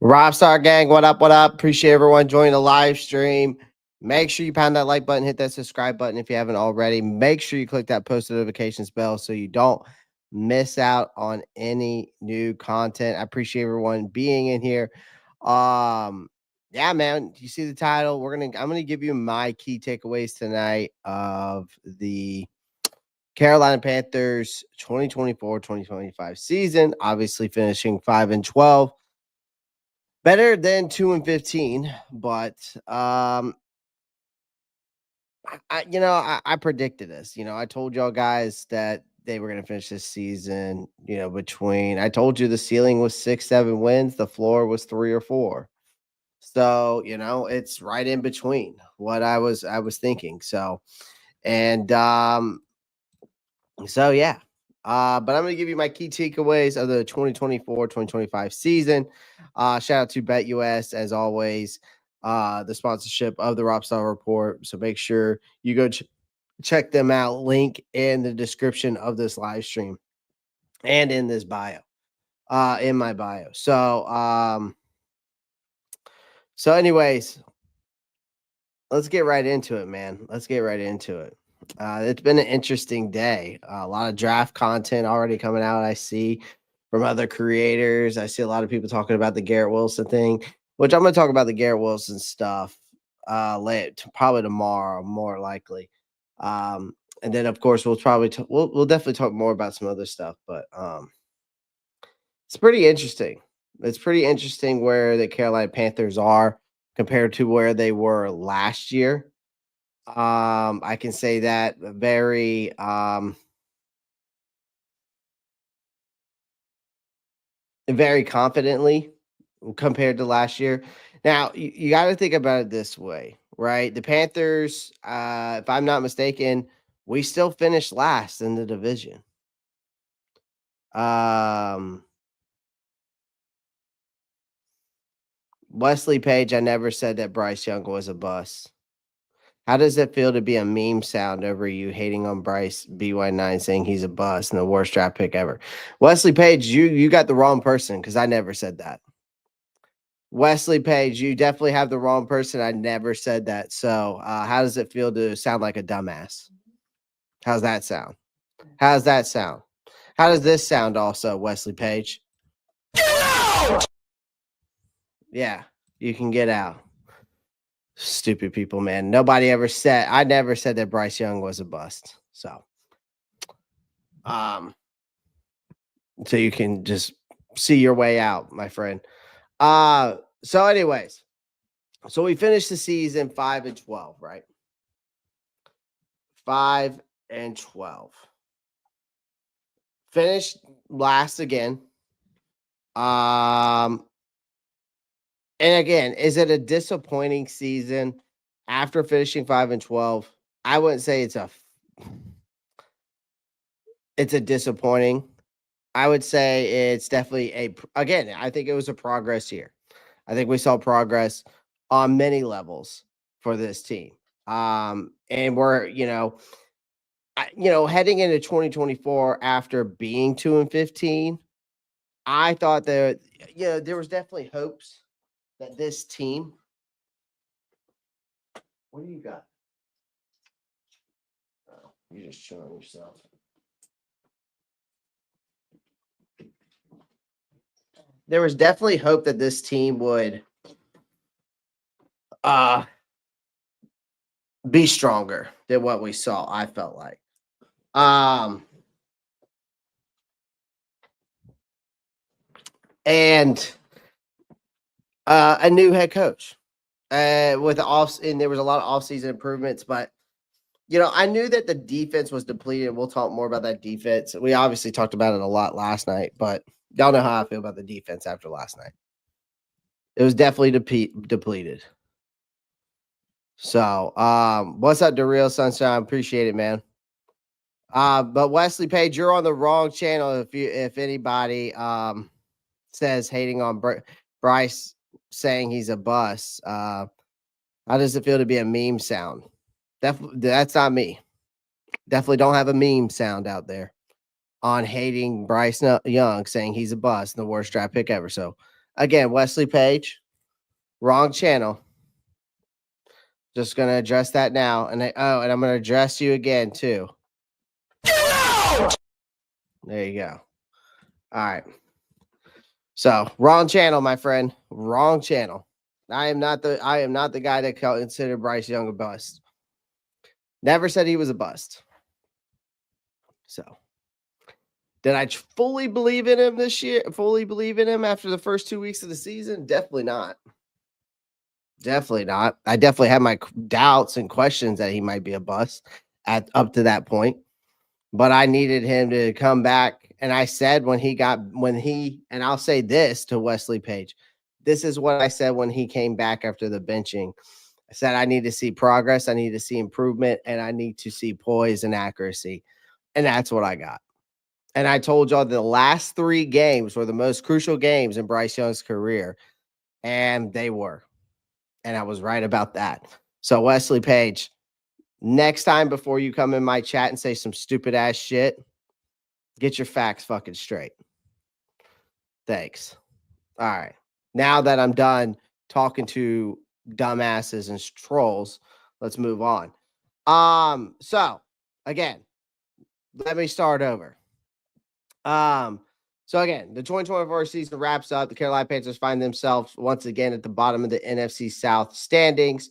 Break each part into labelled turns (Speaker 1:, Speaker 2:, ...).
Speaker 1: Rockstar Gang, what up? What up? Appreciate everyone joining the live stream. Make sure you pound that like button, hit that subscribe button if you haven't already. Make sure you click that post notifications bell so you don't miss out on any new content. I appreciate everyone being in here. Yeah, man. You see the title? I'm gonna give you my key takeaways tonight of the Carolina Panthers 2024-2025 season. Obviously finishing 5-12. Better than 2-15, but I predicted this. I told y'all guys that they were going to finish this season. I told you the ceiling was 6-7 wins, the floor was 3 or 4. So it's right in between what I was thinking. So yeah. But I'm going to give you my key takeaways of the 2024-2025 season. Shout out to BetUS as always, the sponsorship of the Ropp Report. So make sure you go check them out. Link in the description of this live stream and in this bio, in my bio. So anyways, let's get right into it, man. Let's get right into it. It's been an interesting day. A lot of draft content already coming out. I see from other creators. I see a lot of people talking about the Garrett Wilson thing, which I'm going to talk about the Garrett Wilson stuff probably tomorrow, more likely. And then of course we'll definitely talk more about some other stuff. But it's pretty interesting. It's pretty interesting where the Carolina Panthers are compared to where they were last year. I can say that very very confidently compared to last year. Now, you got to think about it this way, right? The Panthers, if I'm not mistaken, we still finished last in the division. Wesley Page, I never said that Bryce Young was a bust. How does it feel to be a meme sound over you hating on Bryce BY9 saying he's a bust and the worst draft pick ever? Wesley Page, you got the wrong person because I never said that. Wesley Page, you definitely have the wrong person. I never said that. So how does it feel to sound like a dumbass? How's that sound? How's that sound? How does this sound also, Wesley Page? Get out! Yeah, you can get out. Stupid people, man. I never said that Bryce Young was a bust. So you can just see your way out, my friend. So anyways, so we finished the season 5-12, right? 5-12. Finished last again. And again, is it a disappointing season after finishing 5-12? I wouldn't say it's a disappointing. I would say it's definitely again, I think it was a progress year. I think we saw progress on many levels for this team. And we're, heading into 2024 after being 2-15, I thought that, there was definitely hopes that this team. What do you got? Oh, you're just showing yourself. There was definitely hope that this team would be stronger than what we saw, I felt like. And a new head coach with and there was a lot of off-season improvements, but I knew that the defense was depleted. We'll talk more about that defense. We obviously talked about it a lot last night, but y'all know how I feel about the defense after last night. It was definitely depleted. So, what's up, DeReal Sunshine? Appreciate it, man. But Wesley Page, you're on the wrong channel. If anybody says hating on Bryce saying he's a bust, how does it feel to be a meme sound? That's not me. Definitely don't have a meme sound out there on hating Bryce Young saying he's a bust and the worst draft pick ever. So Again, Wesley Page, wrong channel. Just gonna address that now, and and I'm gonna address you again too. Get out! There you go. All right. So wrong channel, my friend. Wrong channel. I am not the guy that considered Bryce Young a bust. Never said he was a bust. So did I fully believe in him this year? Fully believe in him after the first 2 weeks of the season? Definitely not. Definitely not. I definitely had my doubts and questions that he might be a bust at up to that point. But I needed him to come back. And I said and I'll say this to Wesley Page. This is what I said when he came back after the benching. I said, I need to see progress. I need to see improvement, and I need to see poise and accuracy. And that's what I got. And I told y'all the last 3 games were the most crucial games in Bryce Young's career. And they were. And I was right about that. So Wesley Page, next time before you come in my chat and say some stupid ass shit, get your facts fucking straight. Thanks. All right. Now that I'm done talking to dumbasses and trolls, let's move on. So again, let me start over. So again, the 2024 season wraps up. The Carolina Panthers find themselves once again at the bottom of the NFC South standings.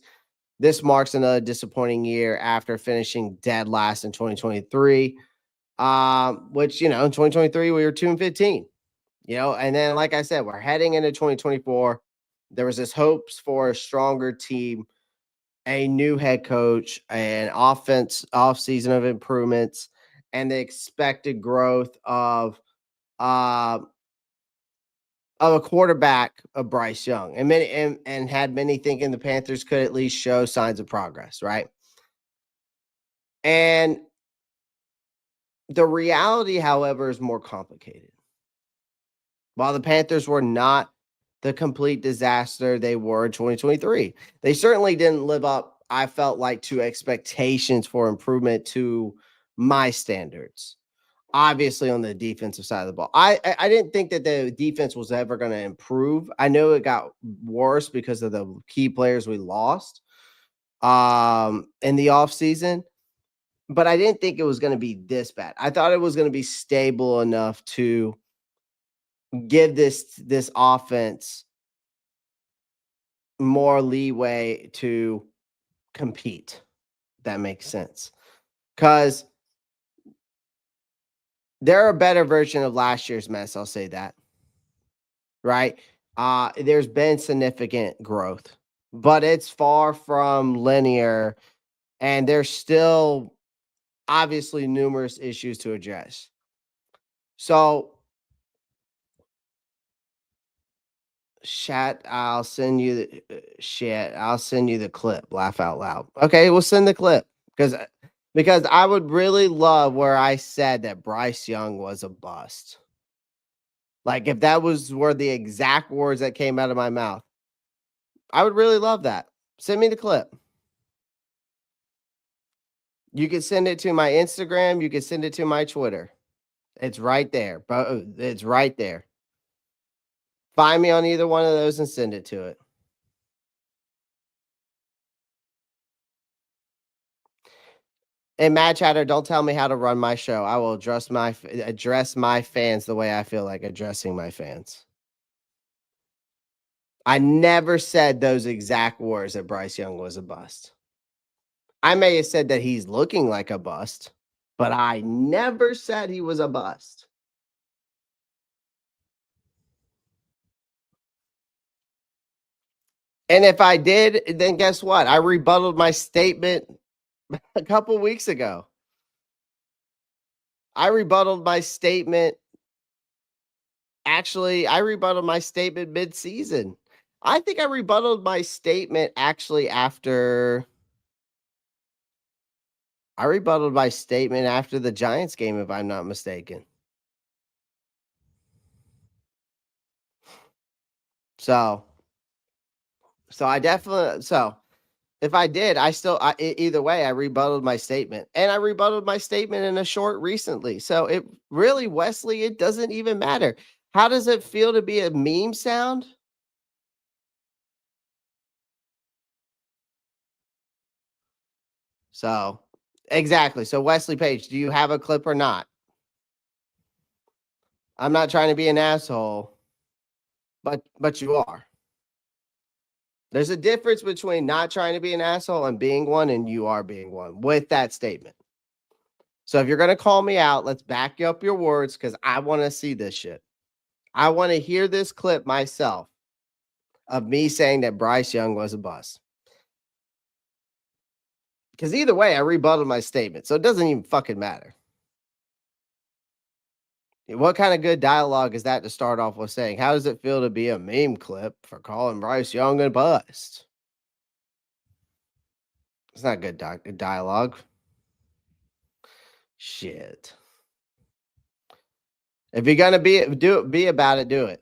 Speaker 1: This marks another disappointing year after finishing dead last in 2023. Which, in 2023 we were 2-15. And then like I said, we're heading into 2024. There was this hopes for a stronger team, a new head coach, an off season of improvements, and the expected growth of a quarterback of Bryce Young, and had many thinking the Panthers could at least show signs of progress, right? And the reality, however, is more complicated. While the Panthers were not the complete disaster they were in 2023, they certainly didn't live up, I felt like, to expectations for improvement to my standards. Obviously, on the defensive side of the ball, I didn't think that the defense was ever going to improve. I know it got worse because of the key players we lost in the offseason, but I didn't think it was going to be this bad. I thought it was going to be stable enough to give this offense more leeway to compete. That makes sense, because they're a better version of last year's mess. I'll say that. Right? There's been significant growth, but it's far from linear, and there's still obviously numerous issues to address. So, I'll send you the clip. Laugh out loud. Okay, we'll send the clip because I would really love where I said that Bryce Young was a bust. Like, if that were the exact words that came out of my mouth, I would really love that. Send me the clip. You can send it to my Instagram. You can send it to my Twitter. It's right there. It's right there. Find me on either one of those and send it to it. And Mad Chatter, don't tell me how to run my show. I will address my fans the way I feel like addressing my fans. I never said those exact words that Bryce Young was a bust. I may have said that he's looking like a bust, but I never said he was a bust. And if I did, then guess what? I rebutted my statement a couple weeks ago. I rebutted my statement. Actually, I rebutted my statement mid-season. I think I rebutted my statement actually after the Giants game, if I'm not mistaken. So I definitely, if I did, either way, I rebutted my statement, and I rebutted my statement in a short recently. So it really, Wesley, it doesn't even matter. How does it feel to be a meme sound? So, exactly. So, Wesley Page, do you have a clip or not? I'm not trying to be an asshole, but you are. There's a difference between not trying to be an asshole and being one, and you are being one with that statement. So if you're going to call me out, let's back up your words because I want to see this shit. I want to hear this clip myself of me saying that Bryce Young was a bust. Because either way, I rebutted my statement. So it doesn't even fucking matter. What kind of good dialogue is that to start off with saying? How does it feel to be a meme clip for calling Bryce Young a bust? It's not good dialogue. Shit. If you're gonna be about it, do it.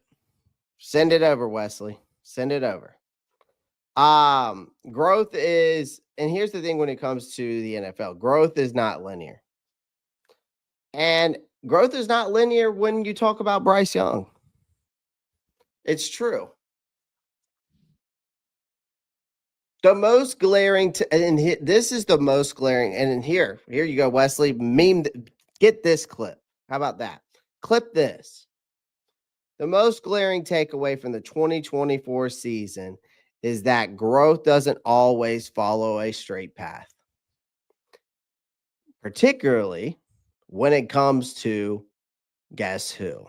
Speaker 1: Send it over, Wesley. Send it over. Growth is, and here's the thing when it comes to the NFL, growth is not linear. And growth is not linear when you talk about Bryce Young. It's true. The most glaring, this is the most glaring, and here you go, Wesley. Get this clip. How about that? Clip this. The most glaring takeaway from the 2024 season is that growth doesn't always follow a straight path, particularly when it comes to guess who?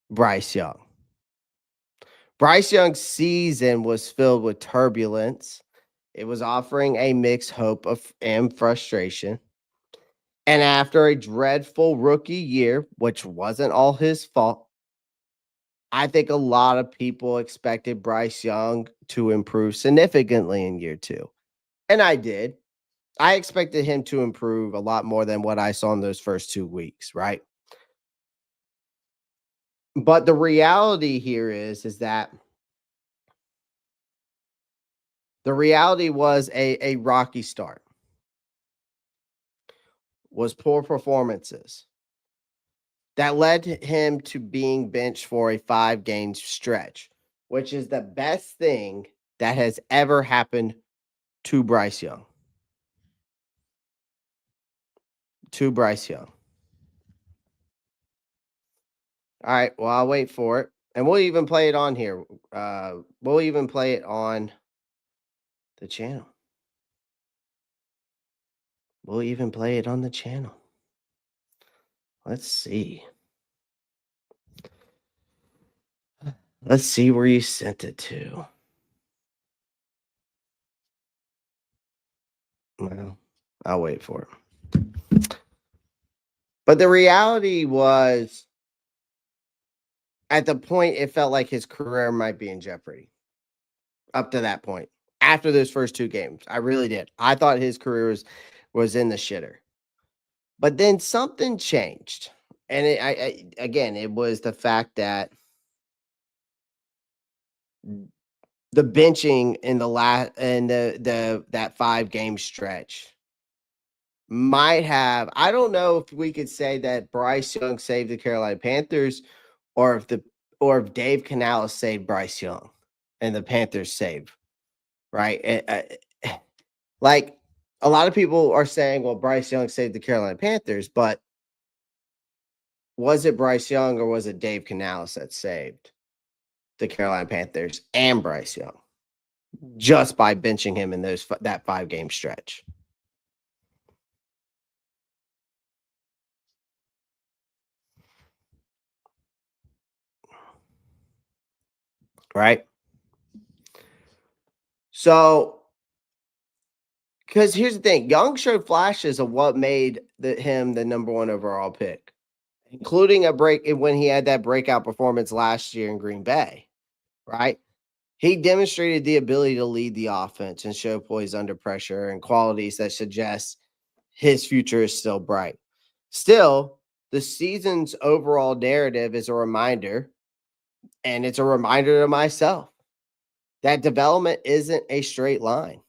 Speaker 1: Bryce Young. Bryce Young's season was filled with turbulence. It was offering a mixed hope and frustration. And after a dreadful rookie year, which wasn't all his fault, I think a lot of people expected Bryce Young to improve significantly in year two. And I did. I expected him to improve a lot more than what I saw in those first 2 weeks, right? But the reality here is that the reality was a rocky start, was poor performances that led him to being benched for a 5-game stretch, which is the best thing that has ever happened to Bryce Young. To Bryce Young. All right, well, I'll wait for it. And we'll even play it on here. We'll even play it on the channel. We'll even play it on the channel. Let's see. Let's see where you sent it to. Well, I'll wait for it. But the reality was, at the point, it felt like his career might be in jeopardy. Up to that point. After those first 2 games. I really did. I thought his career was in the shitter. But then something changed. And again, it was the fact that the benching in the last and that 5-game stretch might have, I don't know if we could say that Bryce Young saved the Carolina Panthers or if Dave Canales saved Bryce Young and the Panthers saved, right? Like a lot of people are saying, well, Bryce Young saved the Carolina Panthers, but was it Bryce Young or was it Dave Canales that saved the Carolina Panthers and Bryce Young just by benching him in that 5-game stretch? Right? So, because here's the thing, Young showed flashes of what made him the number 1 overall pick, including a break when he had that breakout performance last year in Green Bay, right? He demonstrated the ability to lead the offense and show poise under pressure and qualities that suggest his future is still bright. Still, the season's overall narrative is a reminder, and it's a reminder to myself, that development isn't a straight line.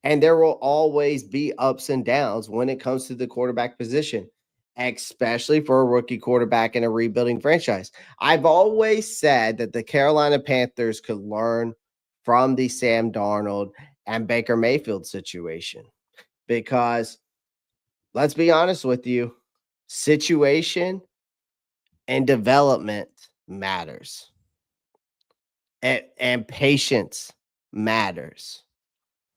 Speaker 1: And there will always be ups and downs when it comes to the quarterback position, especially for a rookie quarterback in a rebuilding franchise. I've always said that the Carolina Panthers could learn from the Sam Darnold and Baker Mayfield situation. because let's be honest with you, situation and development matters, and patience matters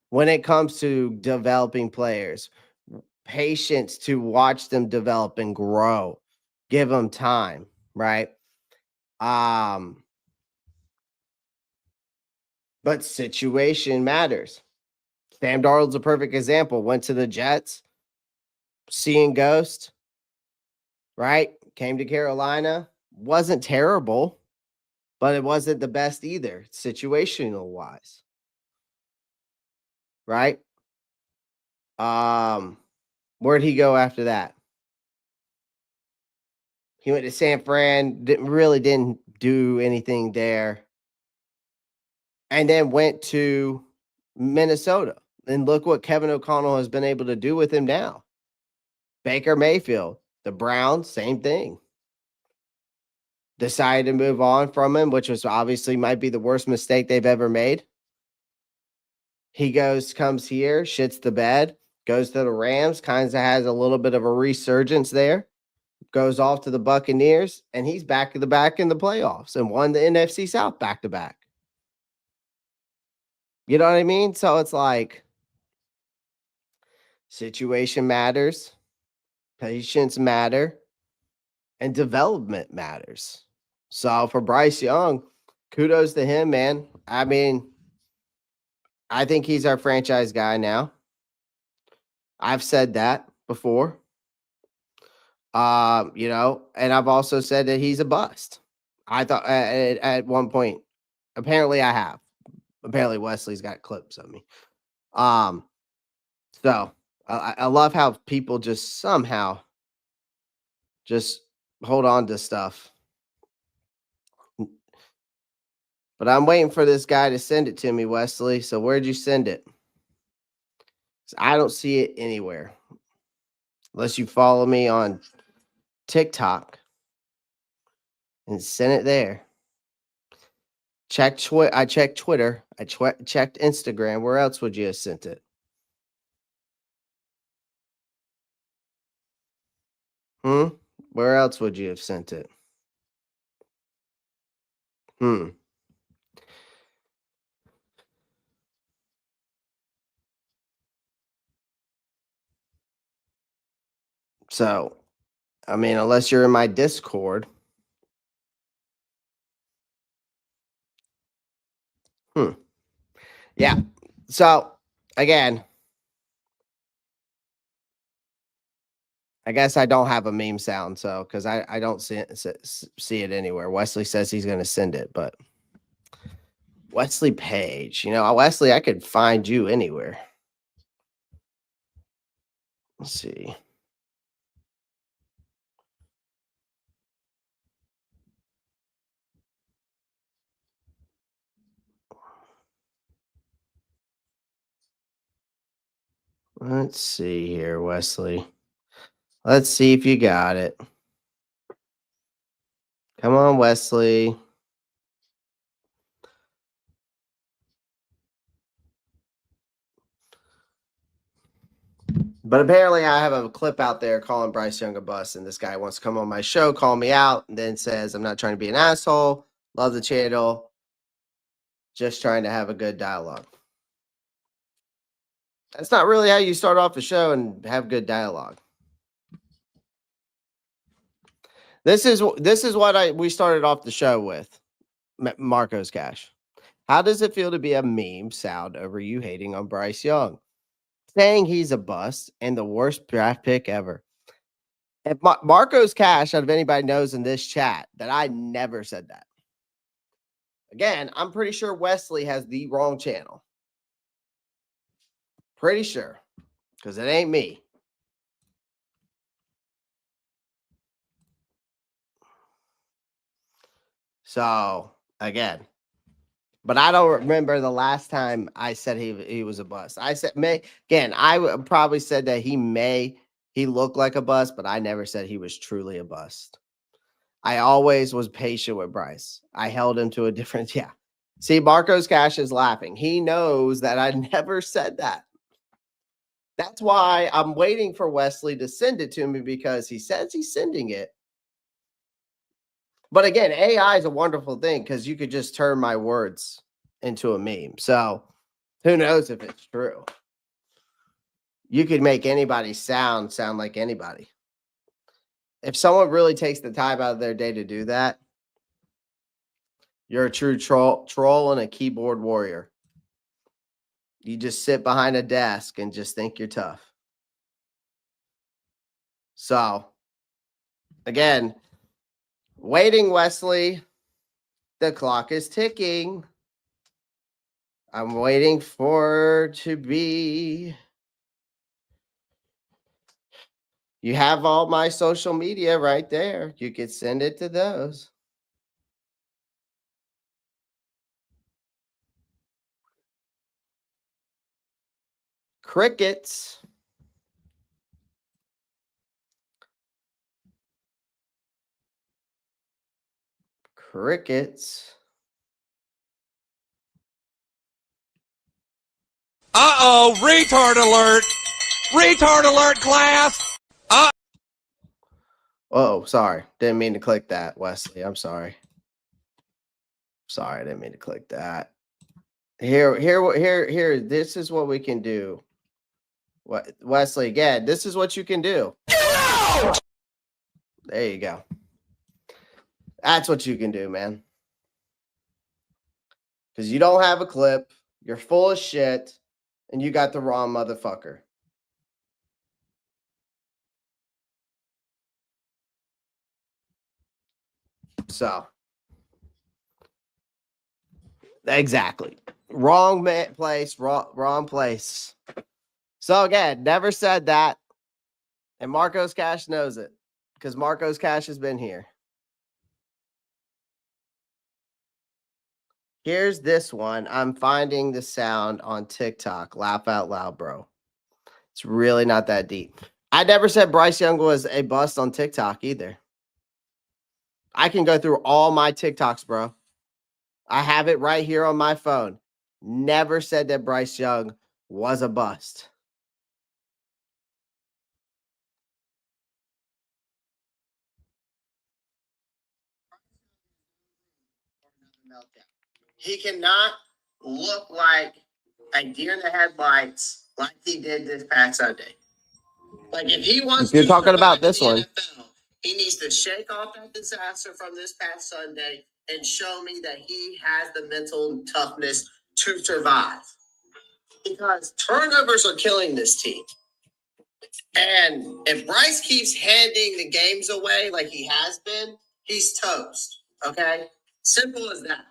Speaker 1: when it comes to developing players. Patience to watch them develop and grow, give them time, right? Um, but situation matters. Sam Darnold's a perfect example. Went to the Jets, seeing ghost, right? Came to Carolina, wasn't terrible, but it wasn't the best either, situational wise, right? Um, where'd he go after that? He went to San Fran, didn't do anything there, and then went to Minnesota. And look what Kevin O'Connell has been able to do with him now. Baker Mayfield, the Browns, same thing. Decided to move on from him, which was obviously might be the worst mistake they've ever made. He comes here, shits the bed, goes to the Rams, kind of has a little bit of a resurgence there, goes off to the Buccaneers, and he's back in the playoffs and won the NFC South back to back. You know what I mean? So it's like situation matters, patience matter, and development matters. So for Bryce Young, kudos to him, man. I mean, I think he's our franchise guy now. I've said that before. And I've also said that he's a bust. I thought at one point, apparently I have. Apparently Wesley's got clips of me. Um, so I love how people just somehow just hold on to stuff. But I'm waiting for this guy to send it to me, Wesley. So where'd you send it? I don't see it anywhere. Unless you follow me on TikTok and send it there. I checked Twitter. I checked Instagram. Where else would you have sent it? Where else would you have sent it? Hmm. So, I mean, unless you're in my Discord. Yeah. So, again, I guess I don't have a meme sound, so because I don't see it anywhere. Wesley says he's going to send it, but Wesley Page, Wesley, I could find you anywhere. Let's see. Let's see here, Wesley. Let's see if you got it. Come on, Wesley. But apparently, I have a clip out there calling Bryce Young a bust, and this guy wants to come on my show, call me out, and then says, I'm not trying to be an asshole. Love the channel. Just trying to have a good dialogue. That's not really how you start off the show and have good dialogue. This is what we started off the show with, Marco's Cash. How does it feel to be a meme sound over you hating on Bryce Young? Saying he's a bust and the worst draft pick ever. If Marco's Cash, out of anybody knows in this chat, that I never said that. Again, I'm pretty sure Wesley has the wrong channel. Pretty sure. Because it ain't me. So, again. But I don't remember the last time I said he was a bust. I said I probably said that he looked like a bust, but I never said he was truly a bust. I always was patient with Bryce. I held him to a different yeah. See, Marco's Cash is laughing. He knows that I never said that. That's why I'm waiting for Wesley to send it to me because he says he's sending it. But again, AI is a wonderful thing because you could just turn my words into a meme. So who knows if it's true? You could make anybody sound like anybody. If someone really takes the time out of their day to do that, you're a true troll and a keyboard warrior. You just sit behind a desk and just think you're tough. So, again, waiting, Wesley. The clock is ticking. I'm waiting for to be. You have all my social media right there. You could send it to those. Crickets. Crickets.
Speaker 2: Uh-oh, retard alert. Retard alert, class.
Speaker 1: Oh, sorry. Didn't mean to click that, Wesley. I'm sorry. Sorry, I didn't mean to click that. Here. This is what we can do. What, Wesley? Again, this is what you can do. There you go. That's what you can do, man. Because you don't have a clip, you're full of shit, and you got the wrong motherfucker. So, exactly. Wrong place, wrong place. So, again, never said that. And Marcos Cash knows it because Marcos Cash has been here. Here's this one. I'm finding the sound on TikTok. Laugh out loud, bro. It's really not that deep. I never said Bryce Young was a bust on TikTok either. I can go through all my TikToks, bro. I have it right here on my phone. Never said that Bryce Young was a bust. He cannot look like a deer in the headlights like he did this past Sunday. Like if he wants to, you're talking about this one. NFL, he needs to shake off that disaster from this past Sunday and show me that he has the mental toughness to survive. Because turnovers are killing this team. And if Bryce keeps handing the games away like he has been, he's toast. Okay? Simple as that.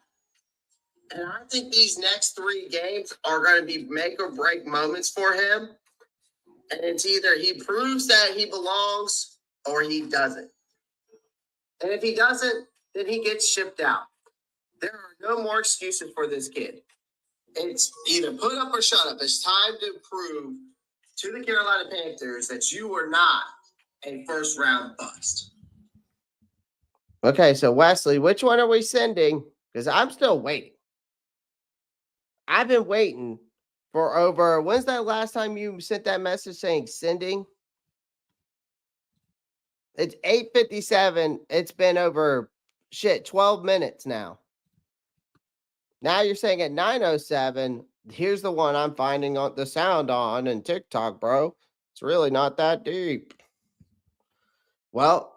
Speaker 1: And I think these next 3 games are going to be make or break moments for him. And it's either he proves that he belongs or he doesn't. And if he doesn't, then he gets shipped out. There are no more excuses for this kid. It's either put up or shut up. It's time to prove to the Carolina Panthers that you are not a first-round bust. Okay, so Wesley, which one are we sending? Because I'm still waiting. I've been waiting for over. When's that last time you sent that message saying sending? It's 8:57. It's been over 12 minutes now. Now you're saying at 9:07. Here's the one I'm finding on the sound on and TikTok, bro. It's really not that deep. Well,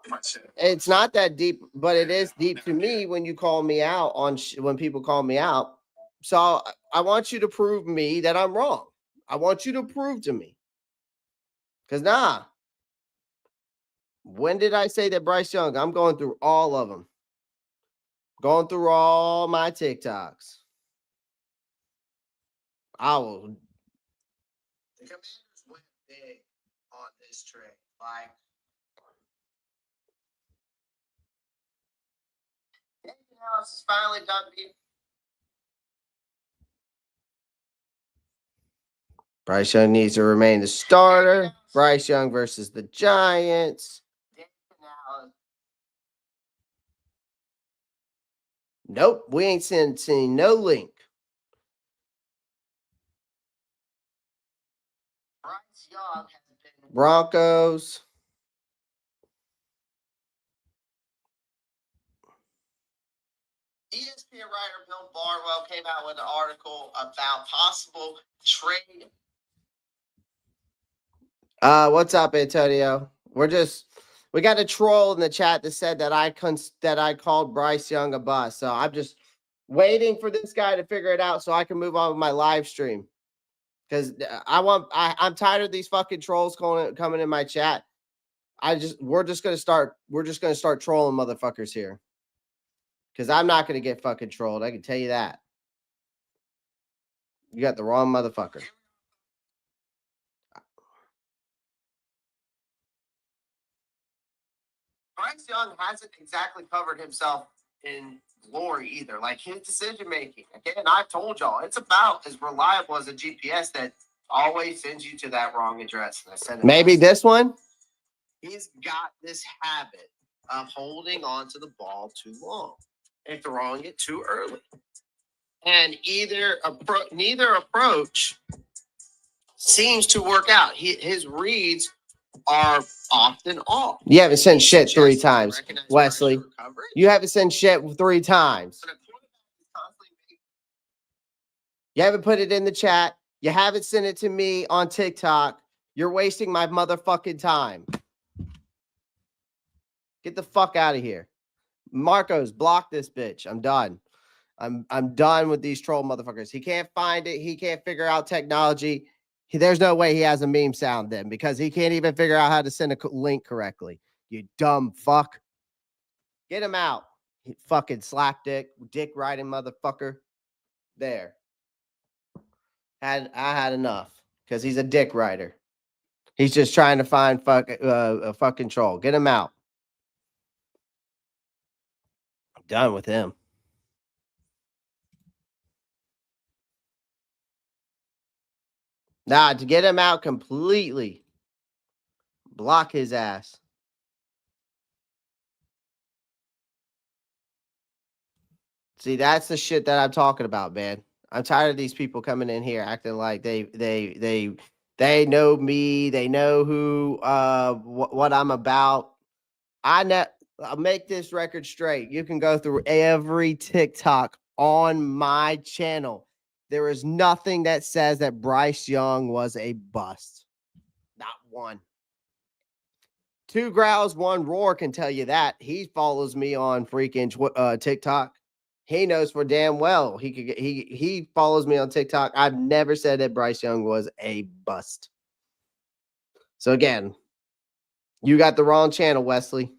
Speaker 1: it's not that deep, but it is deep to me when you call me out on when people call me out. So I want you to prove me that I'm wrong. I want you to prove to me. Because when did I say that Bryce Young? I'm going through all of them. Going through all my TikToks. I will. The Commanders went big on this trade. Like, anything else is finally done. Bryce Young needs to remain the starter. Bryce Young versus the Giants. Nope, we ain't seen no link. Bryce Broncos. ESPN writer Bill Barnwell came out with an article about possible trade. What's up, Antonio? We got a troll in the chat that said that I called Bryce Young a bust. So I'm just waiting for this guy to figure it out so I can move on with my live stream. Because I'm tired of these fucking trolls coming in my chat. We're just gonna start trolling motherfuckers here. Because I'm not gonna get fucking trolled. I can tell you that. You got the wrong motherfucker. Bryce Young hasn't exactly covered himself in glory either. Like his decision making. Again, I've told y'all it's about as reliable as a GPS that always sends you to that wrong address. And I said maybe this one. He's got this habit of holding on to the ball too long and throwing it too early. And neither approach seems to work out. His reads are often off. You haven't sent shit 3 times, Wesley. You haven't sent shit 3 times. You haven't put it in the chat. You haven't sent it to me on TikTok. You're wasting my motherfucking time. Get the fuck out of here. Marcos, block this bitch. I'm done. I'm done with these troll motherfuckers. He can't find it. He can't figure out technology. There's no way he has a meme sound then because he can't even figure out how to send a link correctly. You dumb fuck. Get him out. You fucking slap dick riding motherfucker. There. I had enough because he's a dick rider. He's just trying to find a fucking troll. Get him out. I'm done with him. Nah, to get him out completely. Block his ass. See, that's the shit that I'm talking about, man. I'm tired of these people coming in here acting like they know me, they know who what I'm about. I'll make this record straight. You can go through every TikTok on my channel. There is nothing that says that Bryce Young was a bust. Not one. 2 growls, 1 roar can tell you that. He follows me on freaking TikTok. He knows for damn well he follows me on TikTok. I've never said that Bryce Young was a bust. So again, you got the wrong channel, Wesley.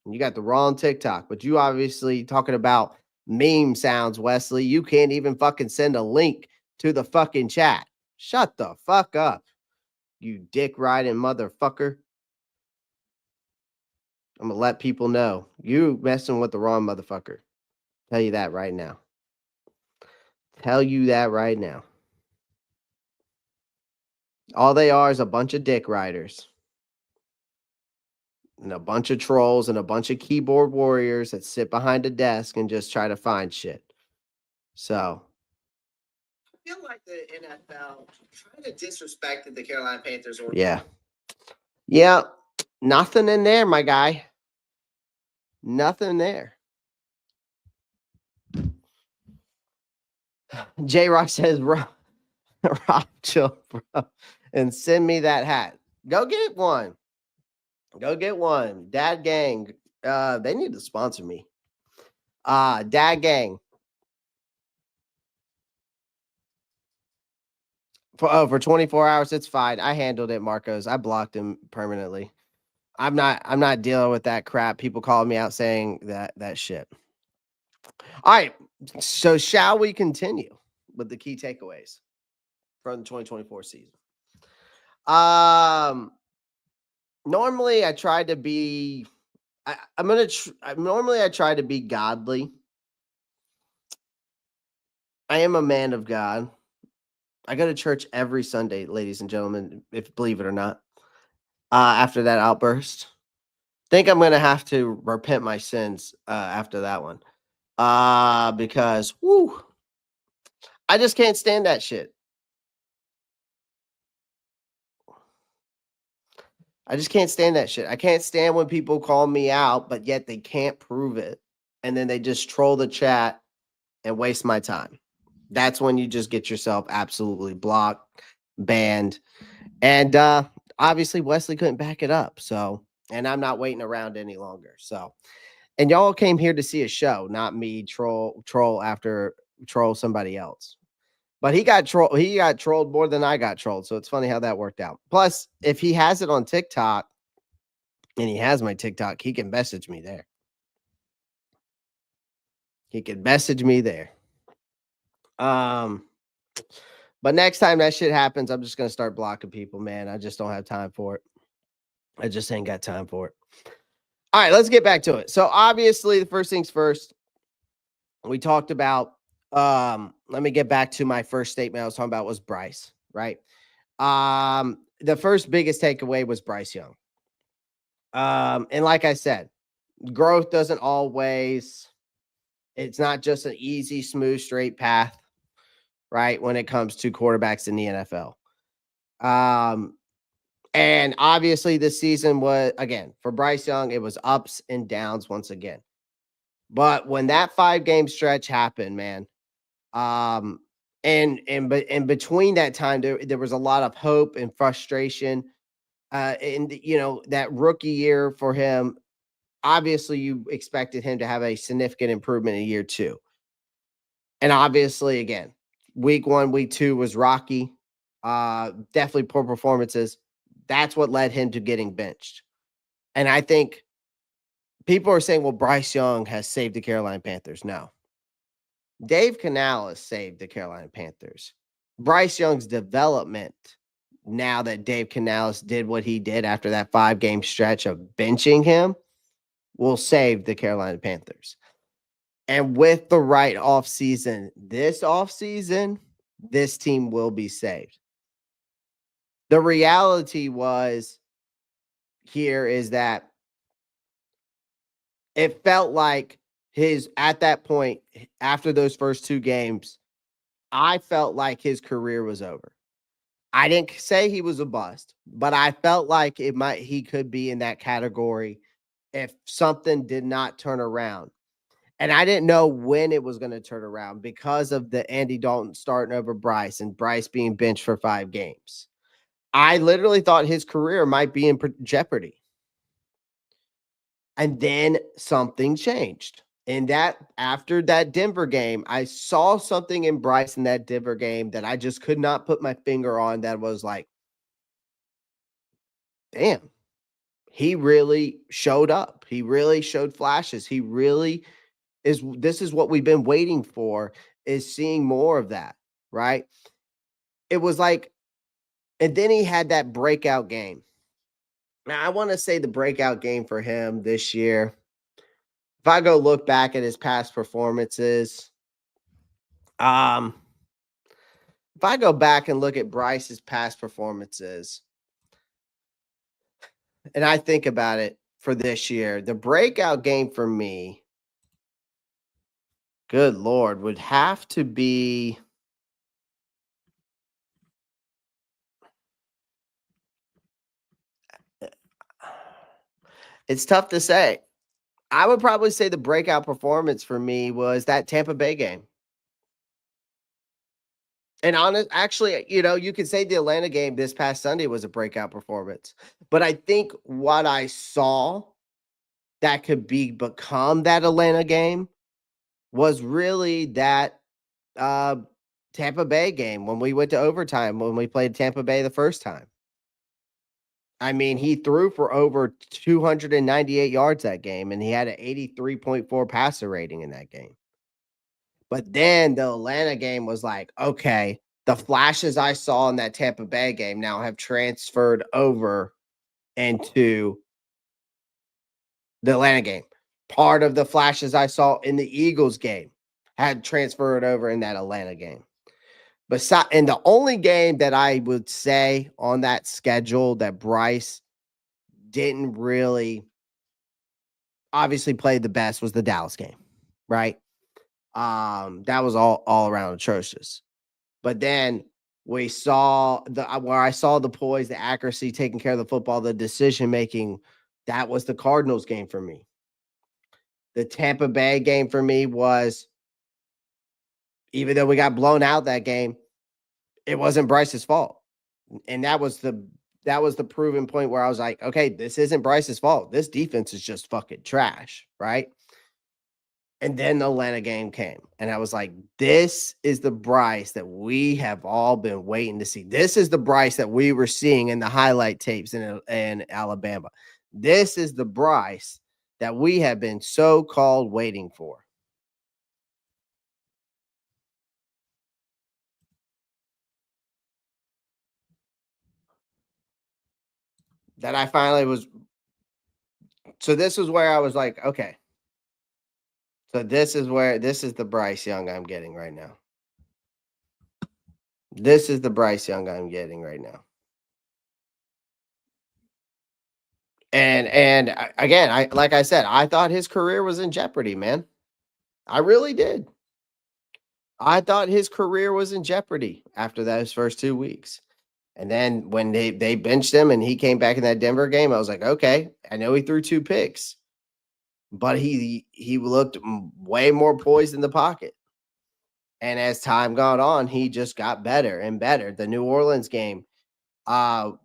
Speaker 1: You got the wrong TikTok, but you obviously talking about meme sounds, Wesley. You can't even fucking send a link to the fucking chat. Shut the fuck up, you dick riding motherfucker. I'm gonna let people know you messing with the wrong motherfucker. Tell you that right now. Tell you that right now. All they are is a bunch of dick riders. And a bunch of trolls and a bunch of keyboard warriors that sit behind a desk and just try to find shit. So I feel like the NFL kind of disrespected the Carolina Panthers. Yeah. Yeah. Nothing in there, my guy. Nothing there. J-Rock says, Rob, chill, bro, and send me that hat. Go get one. Go get one. Dad Gang. They need to sponsor me. Dad Gang. For 24 hours, it's fine. I handled it, Marcos. I blocked him permanently. I'm not dealing with that crap. People calling me out saying that shit. All right. So shall we continue with the key takeaways from the 2024 season? Normally I try to be normally I try to be godly. I am a man of God. I go to church every Sunday, ladies and gentlemen, if believe it or not. After that outburst, think I'm gonna have to repent my sins after that one. Because I just can't stand that shit. I just can't stand that shit. I can't stand when people call me out, but yet they can't prove it. And then they just troll the chat and waste my time. That's when you just get yourself absolutely blocked, banned. And obviously Wesley couldn't back it up. So, and I'm not waiting around any longer. So, and y'all came here to see a show, not me troll somebody else. But he got trolled more than I got trolled. So it's funny how that worked out. Plus, if he has it on TikTok and he has my TikTok, he can message me there. He can message me there. But next time that shit happens, I'm just gonna start blocking people, man. I just don't have time for it. I just ain't got time for it. All right, let's get back to it. So obviously, the first things first, we talked about. Let me get back to my first statement I was talking about was Bryce, right? The first biggest takeaway was Bryce Young. And like I said, growth doesn't always, it's not just an easy, smooth, straight path, right? When it comes to quarterbacks in the NFL. And obviously this season was, again, for Bryce Young, it was ups and downs once again. But when that 5-game stretch happened, man, and in between that time, there was a lot of hope and frustration. And that rookie year for him, obviously you expected him to have a significant improvement in year 2. And obviously, again, week 1, week 2 was rocky. Definitely poor performances. That's what led him to getting benched. And I think people are saying, well, Bryce Young has saved the Carolina Panthers. No. Dave Canales saved the Carolina Panthers. Bryce Young's development, now that Dave Canales did what he did after that 5-game stretch of benching him, will save the Carolina Panthers. And with the right offseason, this team will be saved. The reality was here is that it felt like at that point, after those first 2 games, I felt like his career was over. I didn't say he was a bust, but I felt like he could be in that category if something did not turn around. And I didn't know when it was going to turn around because of the Andy Dalton starting over Bryce and Bryce being benched for 5 games. I literally thought his career might be in jeopardy. And then something changed. And that after that Denver game, I saw something in Bryce in that Denver game that I just could not put my finger on, that was like, damn, he really showed up. He really showed flashes. He really this is what we've been waiting for, is seeing more of that, right? It was like, and then he had that breakout game. Now, I want to say the breakout game for him this year, if I go look back at his past performances, if I go back and look at Bryce's past performances, and I think about it for this year, the breakout game for me, good Lord, would have to be, it's tough to say. I would probably say the breakout performance for me was that Tampa Bay game. And actually, you could say the Atlanta game this past Sunday was a breakout performance. But I think what I saw that could become that Atlanta game was really that Tampa Bay game when we went to overtime, when we played Tampa Bay the first time. I mean, he threw for over 298 yards that game, and he had an 83.4 passer rating in that game. But then the Atlanta game was like, okay, the flashes I saw in that Tampa Bay game now have transferred over into the Atlanta game. Part of the flashes I saw in the Eagles game had transferred over in that Atlanta game. And the only game that I would say on that schedule that Bryce didn't really obviously play the best was the Dallas game, right? That was all around atrocious. But then We saw where I saw the poise, the accuracy, taking care of the football, the decision making. That was the Cardinals game for me. The Tampa Bay game for me was, even though we got blown out that game, it wasn't Bryce's fault. And that was the proven point where I was like, okay, this isn't Bryce's fault. This defense is just fucking trash, right? And then the Atlanta game came, and I was like, this is the Bryce that we have all been waiting to see. This is the Bryce that we were seeing in the highlight tapes in Alabama. This is the Bryce that we have been so-called waiting for. That I finally was. So this is where I was like, okay. So this is the Bryce Young I'm getting right now. This is the Bryce Young I'm getting right now. And again, like I said, I thought his career was in jeopardy, man. I really did. I thought his career was in jeopardy after those first 2 weeks. And then when they benched him and he came back in that Denver game, I was like, okay, I know he threw 2 picks, but he looked way more poised in the pocket. And as time got on, he just got better and better. The New Orleans game was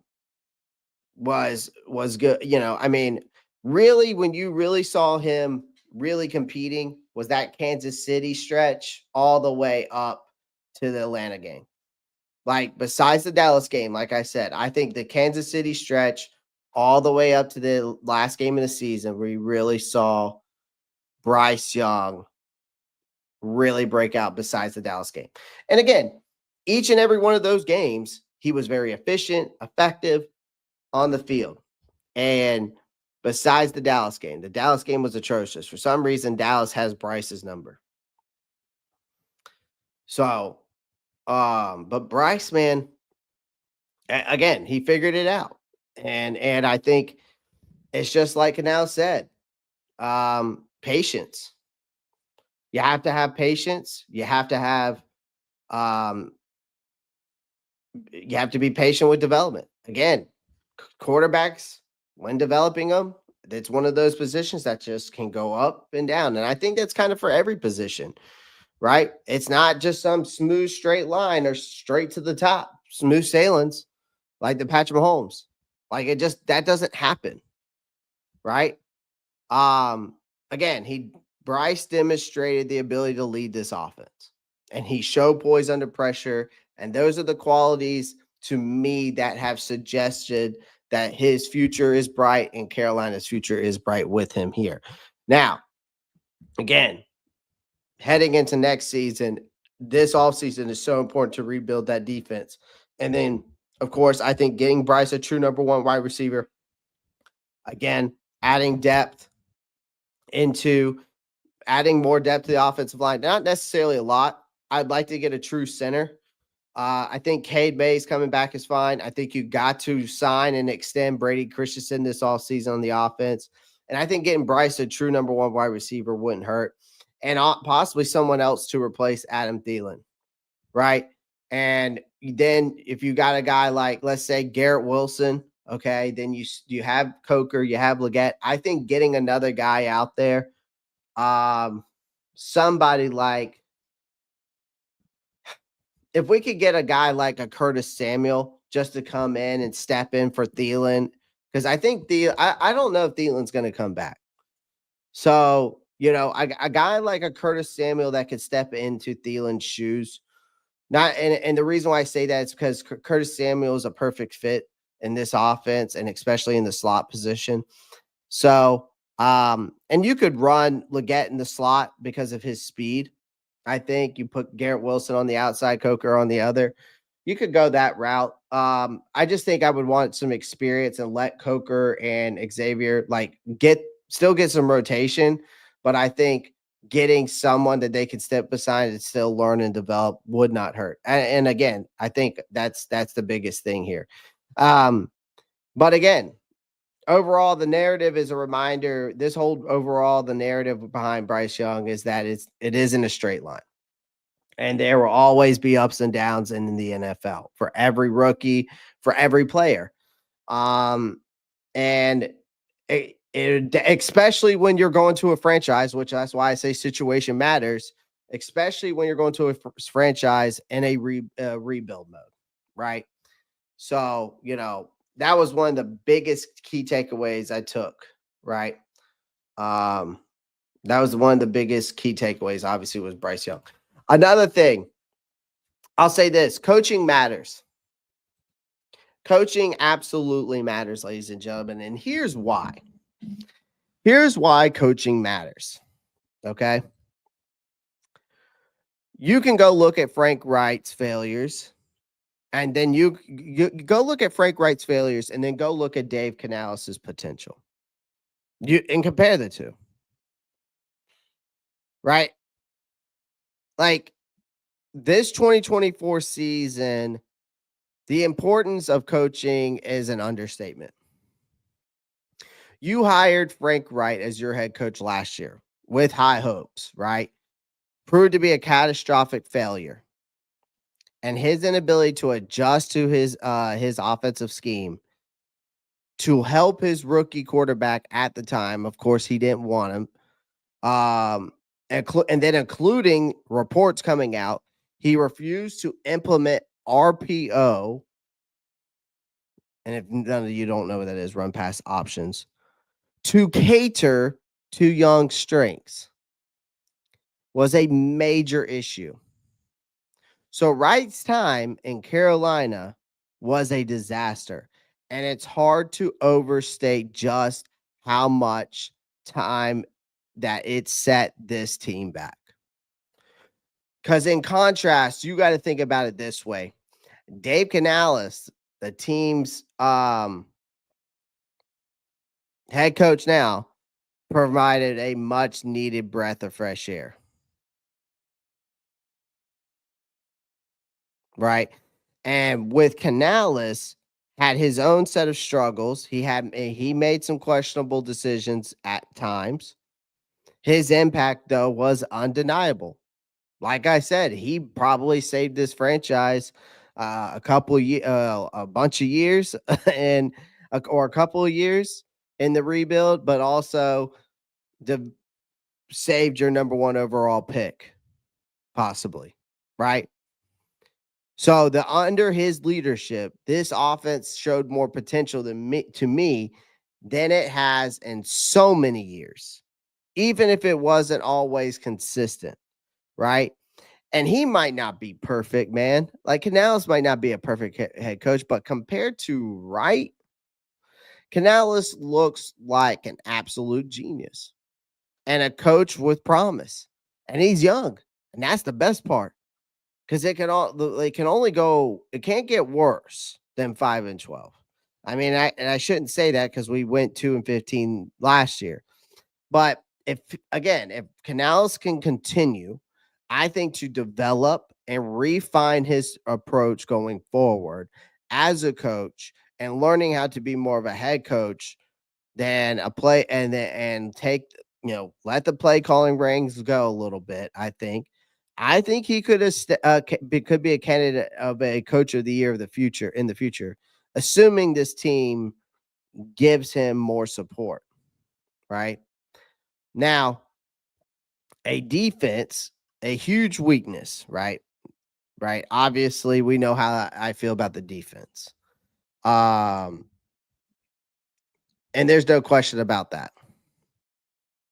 Speaker 1: good. I mean, really, when you really saw him really competing was that Kansas City stretch all the way up to the Atlanta game. Like, besides the Dallas game, like I said, I think the Kansas City stretch all the way up to the last game of the season, we really saw Bryce Young really break out besides the Dallas game. And again, each and every one of those games, he was very efficient, effective on the field. And besides the Dallas game was atrocious. For some reason, Dallas has Bryce's number. So, but Bryce, man, again, he figured it out. And I think it's just like Canal said, patience. You have to have patience. You have to be patient with development. Again, quarterbacks, when developing them, it's one of those positions that just can go up and down. And I think that's kind of for every position, right? It's not just some smooth straight line or straight to the top, smooth sailings like the Patrick Mahomes. Like, that doesn't happen, right? Again, Bryce demonstrated the ability to lead this offense, and he showed poise under pressure. And those are the qualities to me that have suggested that his future is bright and Carolina's future is bright with him here. Now, again, heading into next season, this offseason is so important to rebuild that defense. And then, of course, I think getting Bryce a true number 1 wide receiver, again, adding more depth to the offensive line. Not necessarily a lot. I'd like to get a true center. I think Cade Mays coming back is fine. I think you got to sign and extend Brady Christensen this offseason on the offense. And I think getting Bryce a true number 1 wide receiver wouldn't hurt. And possibly someone else to replace Adam Thielen, right? And then if you got a guy like, let's say, Garrett Wilson, okay, then you have Coker, you have Leggett. I think getting another guy out there, somebody like, if we could get a guy like a Curtis Samuel just to come in and step in for Thielen, because I think I don't know if Thielen's going to come back. So, a guy like a Curtis Samuel that could step into Thielen's shoes. And the reason why I say that is because Curtis Samuel is a perfect fit in this offense, and especially in the slot position. So, and you could run Leggett in the slot because of his speed. I think you put Garrett Wilson on the outside, Coker on the other. You could go that route. I just think I would want some experience and let Coker and Xavier still get some rotation. But I think getting someone that they could step beside and still learn and develop would not hurt. And again, I think that's the biggest thing here. But again, overall, the narrative is a reminder. The narrative behind Bryce Young is that it isn't a straight line. And there will always be ups and downs in the NFL for every rookie, for every player. And especially when you're going to a franchise, which that's why I say situation matters, especially when you're going to a franchise in a rebuild mode, right? So, that was one of the biggest key takeaways I took, right? That was one of the biggest key takeaways, obviously, was Bryce Young. Another thing, I'll say this: coaching matters. Coaching absolutely matters, ladies and gentlemen. And here's why. Here's why coaching matters. Okay. You can go look at Frank Wright's failures, and then you go look at Frank Wright's failures, and then go look at Dave Canales' potential. And compare the two. Right? Like this 2024 season, the importance of coaching is an understatement. You hired Frank Wright as your head coach last year with high hopes, right? Proved to be a catastrophic failure. And his inability to adjust to his offensive scheme to help his rookie quarterback at the time, of course, he didn't want him. And then including reports coming out, he refused to implement RPO. And if none of you don't know what that is, run pass options, to cater to young strengths was a major issue. So Wright's time in Carolina was a disaster. And it's hard to overstate just how much time that it set this team back. Because in contrast, you got to think about it this way. Dave Canales, the team's head coach now, provided a much needed breath of fresh air. Right? And with Canales, had his own set of struggles. He made some questionable decisions at times. His impact, though, was undeniable. Like I said, he probably saved this franchise a bunch of years or a couple of years in the rebuild, but also saved your number one overall pick, possibly, right? So under his leadership, this offense showed more potential to me than it has in so many years, even if it wasn't always consistent, right? And he might not be perfect, man. Like Canales might not be a perfect head coach, but compared to Wright, Canales looks like an absolute genius and a coach with promise. And he's young, and that's the best part. Because it can't get worse than 5-12. I mean, I shouldn't say that because we went 2-15 last year. But if Canales can continue, I think, to develop and refine his approach going forward as a coach and learning how to be more of a head coach than a play and take, let the play calling rings go a little bit. I think he could could be a candidate of a coach of the year of the future in the future, assuming this team gives him more support. Right now, a defense, a huge weakness. Right. Obviously, we know how I feel about the defense. And there's no question about that.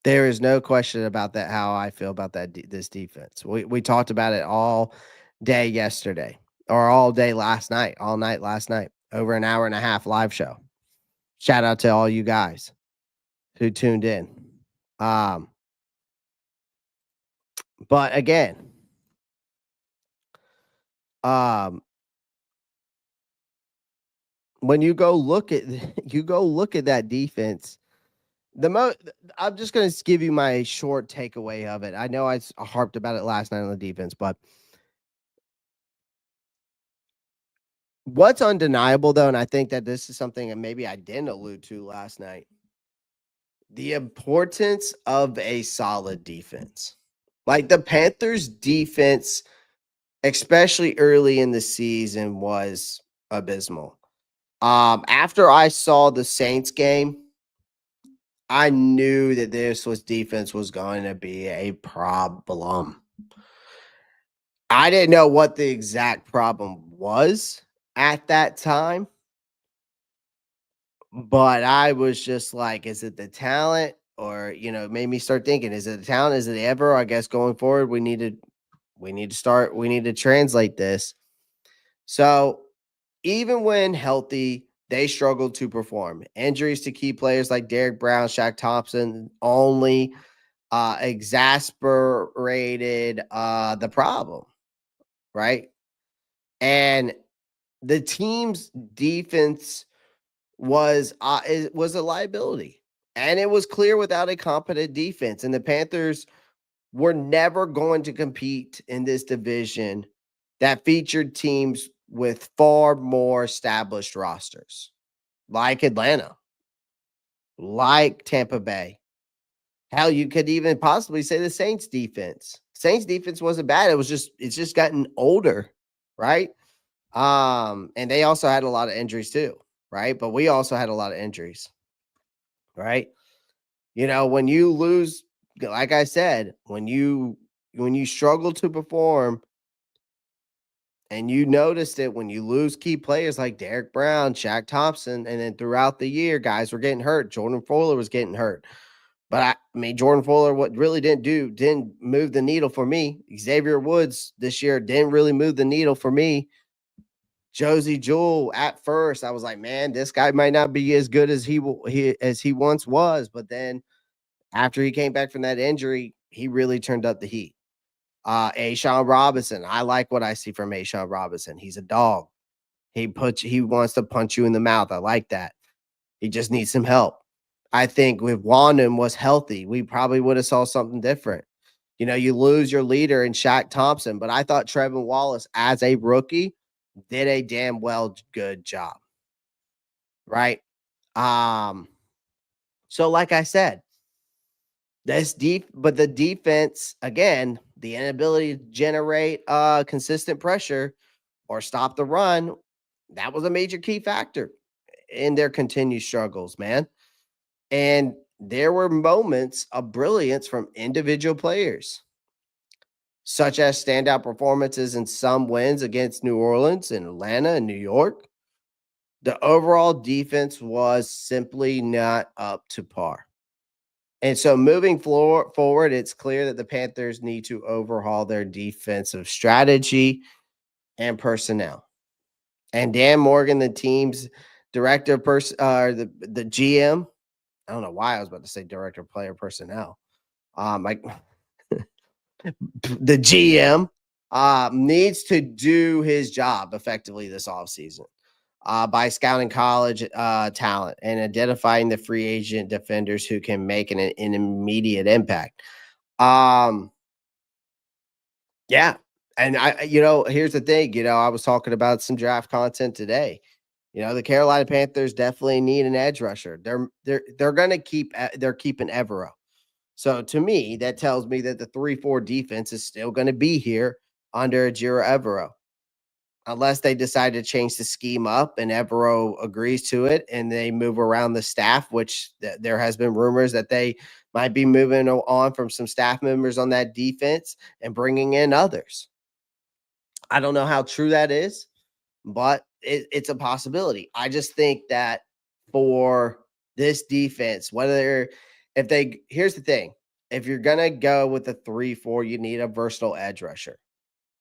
Speaker 1: There is no question about that, how I feel about this defense. We talked about it all day yesterday, or all day last night, all night last night, over an hour and a half live show. Shout out to all you guys who tuned in. But again, when you go look at that defense, I'm just going to give you my short takeaway of it. I know I harped about it last night on the defense, but what's undeniable, though, and I think that this is something that maybe I didn't allude to last night, the importance of a solid defense. Like the Panthers' defense especially early in the season, was abysmal. After I saw the Saints game, I knew that defense was going to be a problem. I didn't know what the exact problem was at that time, but I was just like, is it the talent? Or, it made me start thinking, is it the talent? Is it ever? I guess going forward, we need to translate this. So even when healthy, they struggled to perform. Injuries to key players like Derek Brown, Shaq Thompson only exasperated the problem, right? And the team's defense was a liability, and it was clear without a competent defense. And the Panthers were never going to compete in this division that featured teams with far more established rosters, like Atlanta, like Tampa Bay. Hell, you could even possibly say the Saints defense. Saints defense wasn't bad. It's just gotten older, right? And they also had a lot of injuries too, right? But we also had a lot of injuries, right? When you lose, like I said, when you struggle to perform, and you noticed it when you lose key players like Derek Brown, Shaq Thompson, and then throughout the year, guys were getting hurt. Jordan Fuller was getting hurt. But I mean, Jordan Fuller, what really didn't move the needle for me. Xavier Woods this year didn't really move the needle for me. Josie Jewell, at first, I was like, man, this guy might not be as good as he once was. But then after he came back from that injury, he really turned up the heat. Ashawn Robinson, I like what I see from Ashawn Robinson. He's a dog. He wants to punch you in the mouth. I like that. He just needs some help. I think if Wandon was healthy, we probably would have saw something different. You lose your leader in Shaq Thompson, but I thought Trevin Wallace as a rookie did a damn good job. Right? Um, so like I said, but the defense, again, the inability to generate consistent pressure or stop the run, that was a major key factor in their continued struggles, man. And there were moments of brilliance from individual players, such as standout performances in some wins against New Orleans and Atlanta and New York. The overall defense was simply not up to par. And so moving forward, it's clear that the Panthers need to overhaul their defensive strategy and personnel. And Dan Morgan, the team's director of the GM, I don't know why I was about to say director of player personnel. Like the GM needs to do his job effectively this offseason by scouting college talent and identifying the free agent defenders who can make an immediate impact. Yeah. And here's the thing, I was talking about some draft content today. The Carolina Panthers definitely need an edge rusher. They're going to they're keeping Evero. So to me, that tells me that the 3-4 defense is still going to be here under Ajiro Evero. Unless they decide to change the scheme up and Evero agrees to it and they move around the staff, which there has been rumors that they might be moving on from some staff members on that defense and bringing in others. I don't know how true that is, but it's a possibility. I just think that for this defense, here's the thing, if you're going to go with the 3-4, you need a versatile edge rusher.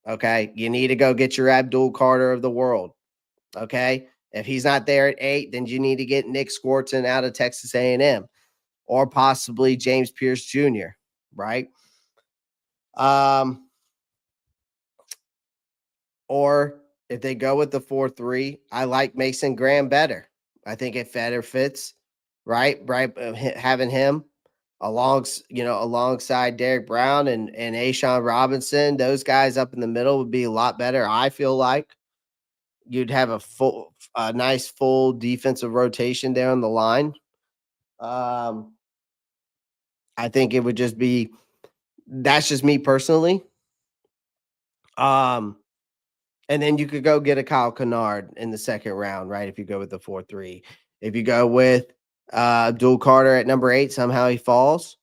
Speaker 1: Okay. You need to go get your Abdul Carter of the world. Okay. If he's not there at 8, then you need to get Nick Swartzen out of Texas A&M or possibly James Pierce Jr. Right. Or if they go with the 4-3, I like Mason Graham better. I think it better fits, right? Right, having him alongside Derek Brown and Ashawn Robinson, those guys up in the middle would be a lot better. I feel like you'd have a nice full defensive rotation there on the line. I think it would just be. That's just me personally. And then you could go get a Kyle Kennard in the second round, right? If you go with the 4-3. If you go with Abdul Carter at number 8, somehow he falls,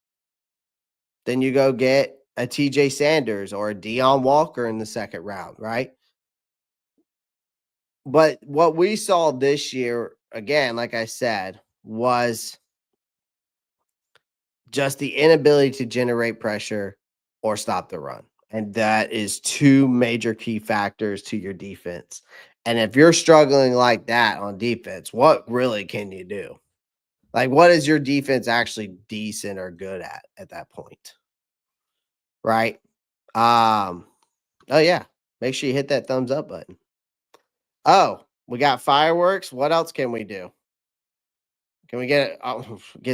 Speaker 1: then you go get a TJ Sanders or a Deion Walker in the second round, right? But what we saw this year, again, like I said, was just the inability to generate pressure or stop the run. And that is two major key factors to your defense. And if you're struggling like that on defense, what really can you do? Like, what is your defense actually decent or good at that point? Right? Oh yeah. Make sure you hit that thumbs up button. Oh, we got fireworks. What else can we do? Can we get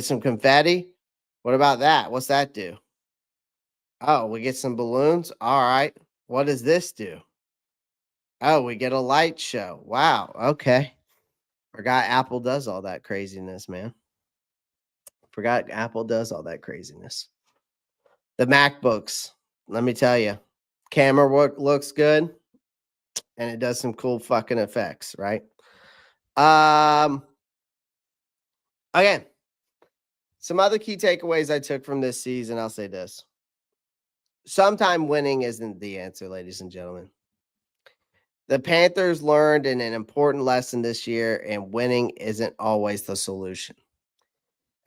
Speaker 1: some confetti? What about that? What's that do? Oh, we get some balloons. All right. What does this do? Oh, we get a light show. Wow. Okay. Forgot Apple does all that craziness, man. Forgot Apple does all that craziness. The MacBooks, let me tell you, camera work looks good and it does some cool fucking effects, right? Again, some other key takeaways I took from this season, I'll say this. Sometime winning isn't the answer, ladies and gentlemen. The Panthers learned an important lesson this year, and winning isn't always the solution,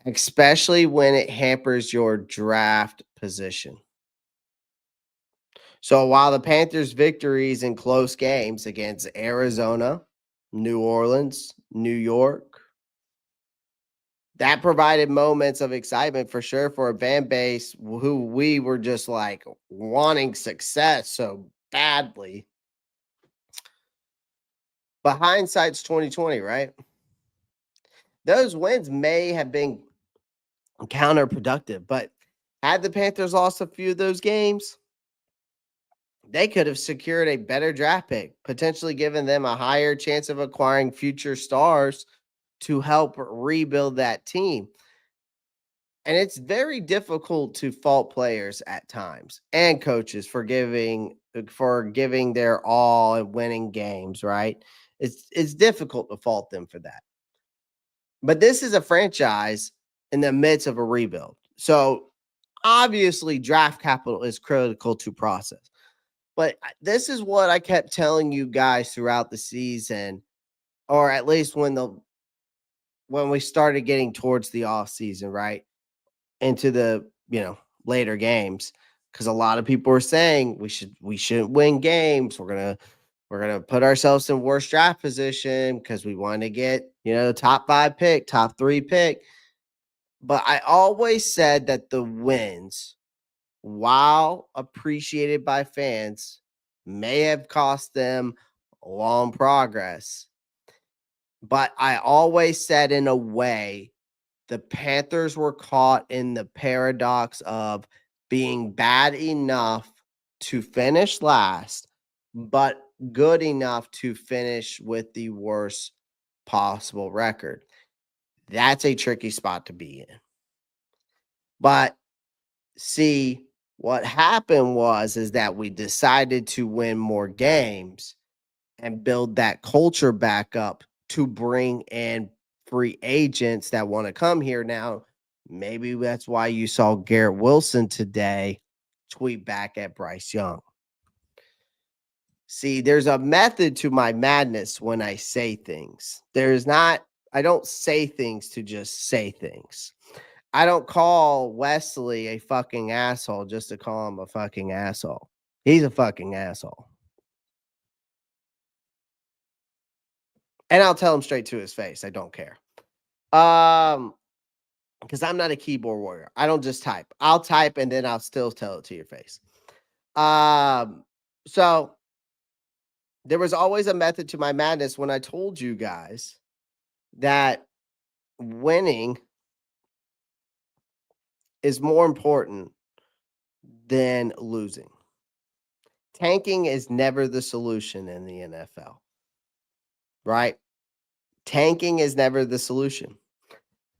Speaker 1: especially when it hampers your draft position. So while the Panthers' victories in close games against Arizona, New Orleans, New York, that provided moments of excitement for sure for a fan base who we were just like wanting success so badly. But hindsight's 2020, right? Those wins may have been counterproductive, but had the Panthers lost a few of those games, they could have secured a better draft pick, potentially giving them a higher chance of acquiring future stars to help rebuild that team. And it's very difficult to fault players at times and coaches for giving their all and winning games, right? It's difficult to fault them for that. But this is a franchise in the midst of a rebuild. So obviously draft capital is critical to process. But this is what I kept telling you guys throughout the season, or at least when we started getting towards the off season, right? Into the, later games. Because a lot of people were saying we shouldn't win games. We're gonna put ourselves in worse draft position because we want to get, top 5 pick, top 3 pick. But I always said that the wins, while appreciated by fans, may have cost them long progress. But I always said, in a way, the Panthers were caught in the paradox of being bad enough to finish last, but good enough to finish with the worst possible record. That's a tricky spot to be in. But see, what happened is that we decided to win more games and build that culture back up to bring in free agents that want to come here. Now, maybe that's why you saw Garrett Wilson today tweet back at Bryce Young. See, there's a method to my madness when I say things. I don't say things to just say things. I don't call Wesley a fucking asshole just to call him a fucking asshole. He's a fucking asshole. And I'll tell him straight to his face. I don't care. Because I'm not a keyboard warrior. I don't just type. I'll type and then I'll still tell it to your face. So there was always a method to my madness when I told you guys that winning is more important than losing. Tanking is never the solution in the NFL, right? Tanking is never the solution.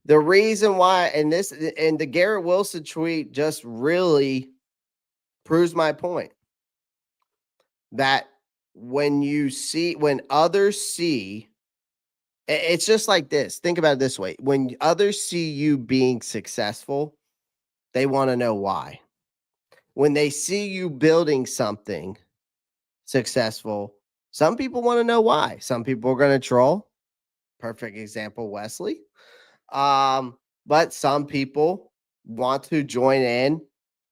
Speaker 1: The reason why, and the Garrett Wilson tweet just really proves my point, that when others see, it's just like this. Think about it this way. When others see you being successful, they want to know why. When they see you building something successful, some people want to know why. Some people are going to troll. Perfect example, Wesley. But some people want to join in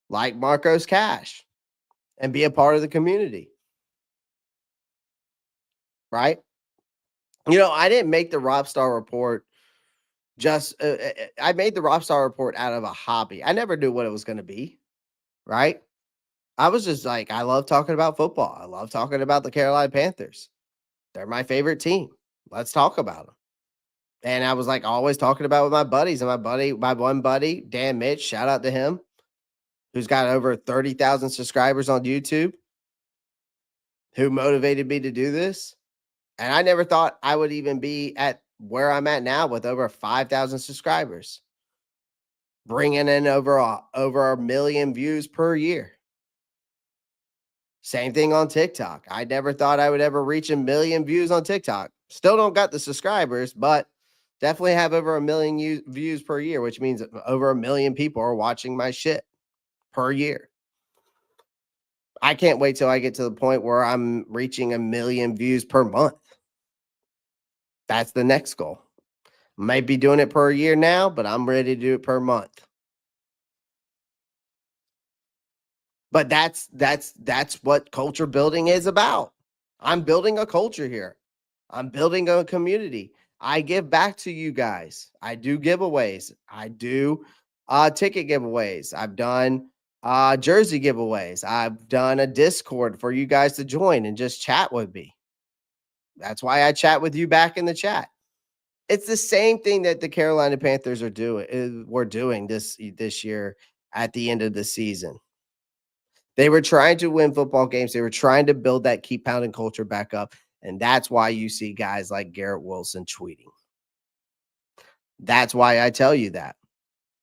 Speaker 1: like Marcos Cash and be a part of the community. Right? I didn't make the Rob Star report just I made the Rob Star report out of a hobby. I never knew what it was going to be, right? I was just like, I love talking about football. I love talking about the Carolina Panthers. They're my favorite team. Let's talk about them. And I was like always talking about with my buddies, and my one buddy, Dan Mitch, shout out to him, who's got over 30,000 subscribers on YouTube, who motivated me to do this. And I never thought I would even be at where I'm at now with over 5,000 subscribers, bringing in over a million views per year. Same thing on TikTok. I never thought I would ever reach a million views on TikTok. Still don't got the subscribers, but definitely have over a million views per year, which means over a million people are watching my shit per year. I can't wait till I get to the point where I'm reaching a million views per month. That's the next goal. Might be doing it per year now, but I'm ready to do it per month. But that's what culture building is about. I'm building a culture here. I'm building a community. I give back to you guys. I do giveaways. I do ticket giveaways. I've done jersey giveaways. I've done a Discord for you guys to join and just chat with me. That's why I chat with you back in the chat. It's the same thing that the Carolina Panthers are doing. We're doing this year at the end of the season. They were trying to win football games. They were trying to build that keep pounding culture back up. And that's why you see guys like Garrett Wilson tweeting. That's why I tell you that.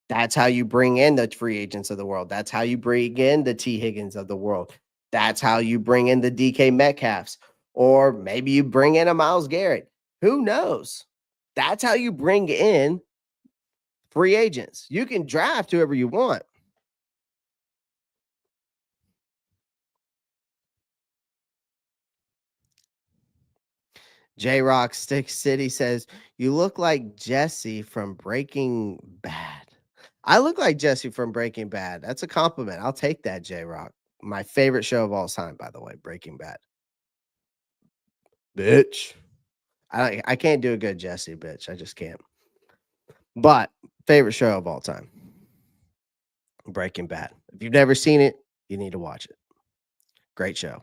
Speaker 1: That's how you bring in the free agents of the world. That's how you bring in the T. Higgins of the world. That's how you bring in the DK Metcalfs. Or maybe you bring in a Myles Garrett. Who knows? That's how you bring in free agents. You can draft whoever you want. J Rock Stick City says, "You look like Jesse from Breaking Bad." I look like Jesse from Breaking Bad. That's a compliment. I'll take that, J Rock. My favorite show of all time, by the way, Breaking Bad. Bitch. I can't do a good Jesse, bitch. I just can't. But favorite show of all time, Breaking Bad. If you've never seen it, you need to watch it. Great show.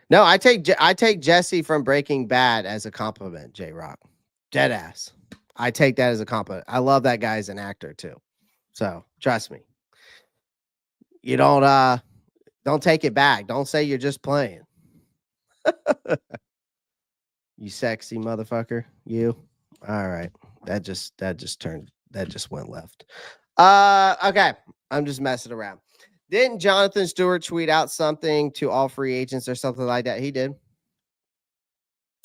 Speaker 1: No, I take Jesse from Breaking Bad as a compliment, J Rock. Dead ass. I take that as a compliment. I love that guy as an actor too. So trust me. You don't take it back. Don't say you're just playing. You sexy motherfucker. You. All right. That just went left. Okay. I'm just messing around. Didn't Jonathan Stewart tweet out something to all free agents or something like that? He did.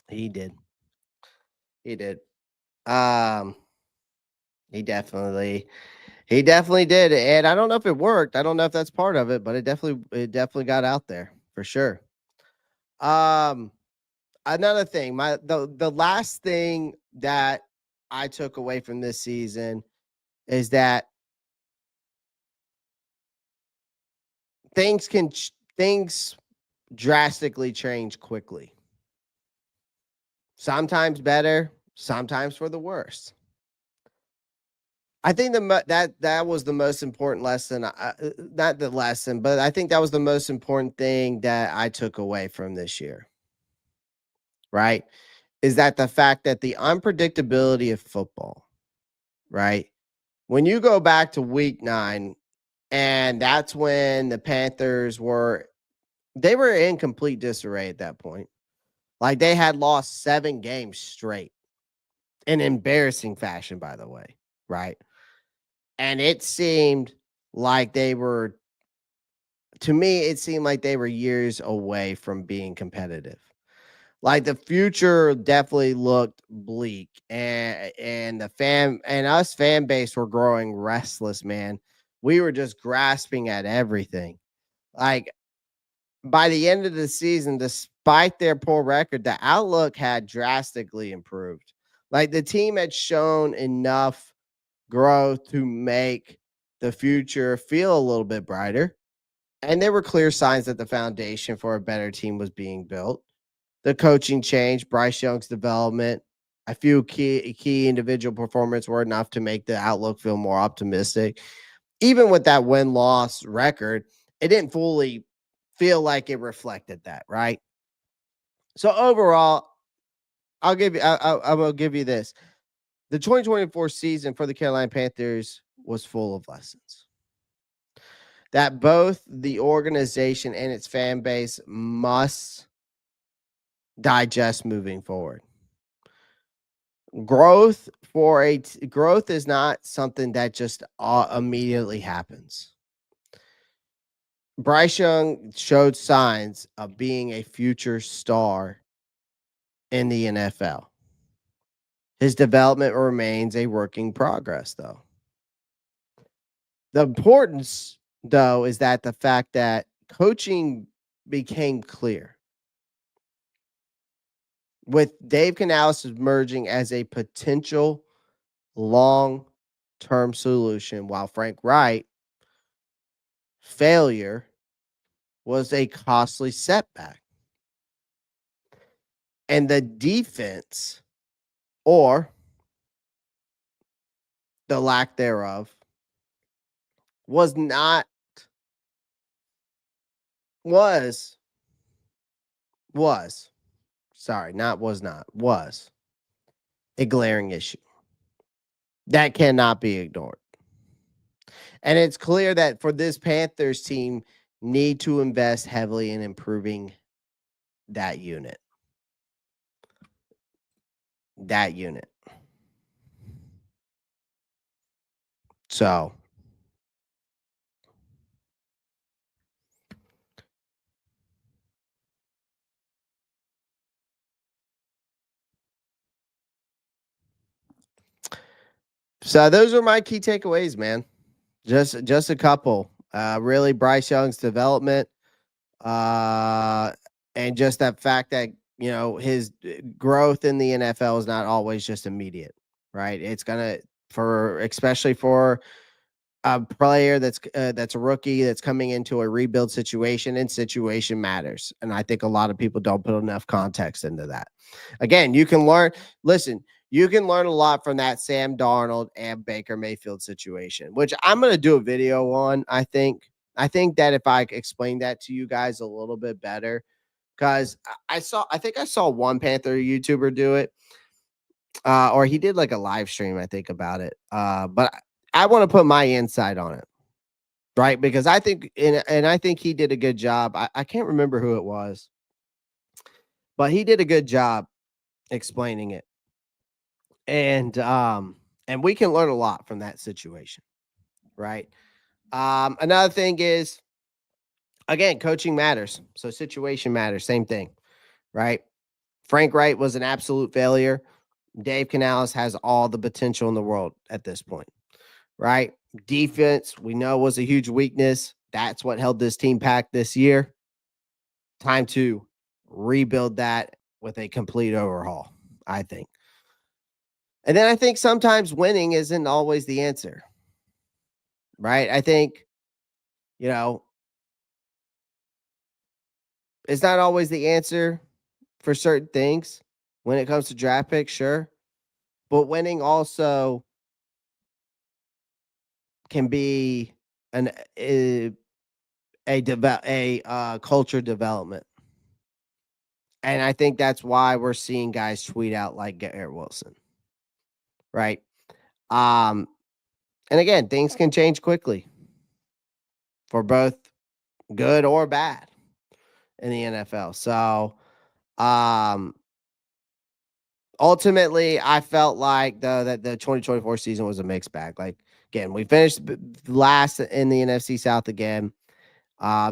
Speaker 1: He did. He did. He definitely did. And I don't know if it worked. I don't know if that's part of it, but it definitely got out there for sure. Another thing, the last thing that I took away from this season is that things drastically change quickly. Sometimes better, sometimes for the worse. I think that was the most important lesson. Not the lesson, but I think that was the most important thing that I took away from this year. Right? Is that the fact that the unpredictability of football, right? When you go back to week 9, and that's when the Panthers were in complete disarray at that point. Like they had lost 7 games straight in embarrassing fashion, by the way, right? And it seemed like they were to me, it seemed like they were years away from being competitive. Like the future definitely looked bleak, and the fan base were growing restless, man. We were just grasping at everything. Like by the end of the season, despite their poor record, the outlook had drastically improved. Like the team had shown enough growth to make the future feel a little bit brighter. And there were clear signs that the foundation for a better team was being built. The coaching change, Bryce Young's development, a few key individual performance were enough to make the outlook feel more optimistic. Even with that win-loss record, it didn't fully feel like it reflected that, right? So overall, I will give you this. The 2024 season for the Carolina Panthers was full of lessons that both the organization and its fan base must digest moving forward. Growth growth is not something that just immediately happens. Bryce Young showed signs of being a future star in the NFL. His development remains a work in progress, though. The importance, though, is that the fact that coaching became clear with Dave Canales emerging as a potential long-term solution, while Frank Wright failure was a costly setback. And the defense, or the lack thereof, was not was was sorry, not was not, was a glaring issue that cannot be ignored. And it's clear that for this Panthers team, need to invest heavily in improving that unit. That unit. So those are my key takeaways, man. Just a couple. Really Bryce Young's development, and just that fact that his growth in the NFL is not always just immediate, right? It's gonna for especially for a player that's a rookie that's coming into a rebuild situation, and situation matters. And I think a lot of people don't put enough context into that. Again, you can learn. Listen, you can learn a lot from that Sam Darnold and Baker Mayfield situation, which I'm going to do a video on. I think that if I explain that to you guys a little bit better, because I think I saw one Panther YouTuber do it, or he did like a live stream, I think, about it. But I want to put my insight on it, right? Because I think, and I think he did a good job. I can't remember who it was, but he did a good job explaining it. And we can learn a lot from that situation, right? Another thing is, again, coaching matters. So situation matters. Same thing, right? Frank Wright was an absolute failure. Dave Canales has all the potential in the world at this point, right? Defense, we know, was a huge weakness. That's what held this team packed this year. Time to rebuild that with a complete overhaul, I think. And then I think sometimes winning isn't always the answer, right? I think, it's not always the answer for certain things when it comes to draft picks, sure. But winning also can be a culture development. And I think that's why we're seeing guys tweet out like Garrett Wilson, right? And again, things can change quickly for both good or bad in the NFL. So, ultimately, I felt like though that the 2024 season was a mixed bag. Like again, we finished last in the NFC South again.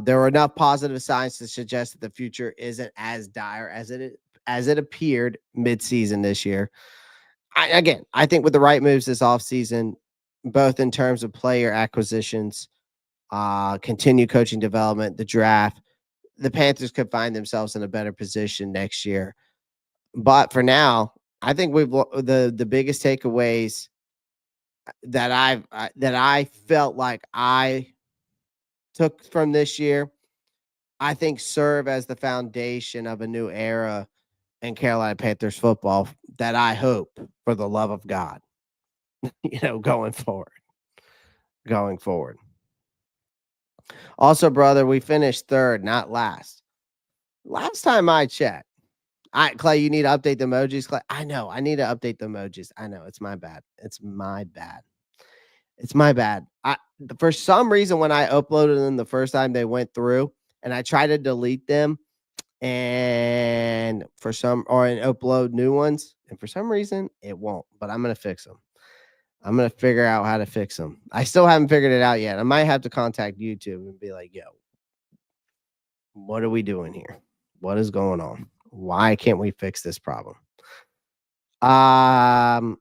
Speaker 1: There were enough positive signs to suggest that the future isn't as dire as it appeared midseason this year. I think with the right moves this offseason, both in terms of player acquisitions, continued coaching development, the draft, the Panthers could find themselves in a better position next year. But for now, I think the biggest takeaways that I felt like I took from this year, I think serve as the foundation of a new era in Carolina Panthers football that I hope, for the love of God, going forward. Going forward. Also, brother, we finished third, not last. Last time I checked. Clay, you need to update the emojis. Clay, I know. I need to update the emojis. I know. It's my bad. It's my bad. It's my bad. For some reason, when I uploaded them the first time, they went through, and I tried to delete them, and upload new ones, and for some reason, it won't. But I'm gonna fix them. I'm gonna figure out how to fix them. I still haven't figured it out yet. I might have to contact YouTube and be like, "Yo, what are we doing here? What is going on? Why can't we fix this problem?" Um,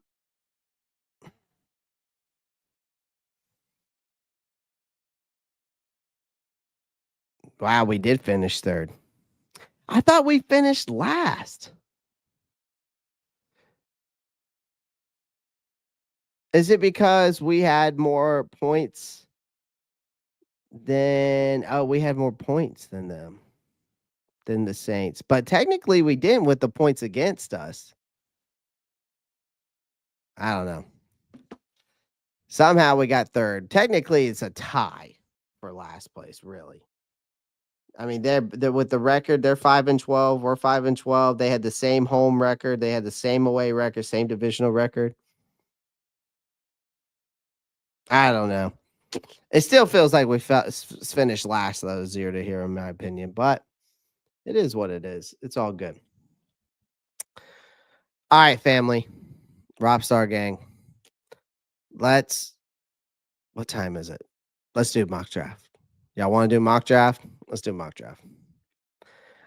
Speaker 1: wow, we did finish third. I thought we finished last. Is it because we had more points we had more points than them, than the Saints. But technically we didn't with the points against us. I don't know. Somehow we got third. Technically it's a tie for last place, really. I mean, they're with the record, they're 5-12, we're 5-12. They had the same home record, they had the same away record, same divisional record. I don't know. It still feels like we finished last though, 0 to hero in my opinion, but it is what it is. It's all good. All right, family. Rockstar gang. What time is it? Let's do mock draft. Y'all want to do mock draft? Let's do mock draft.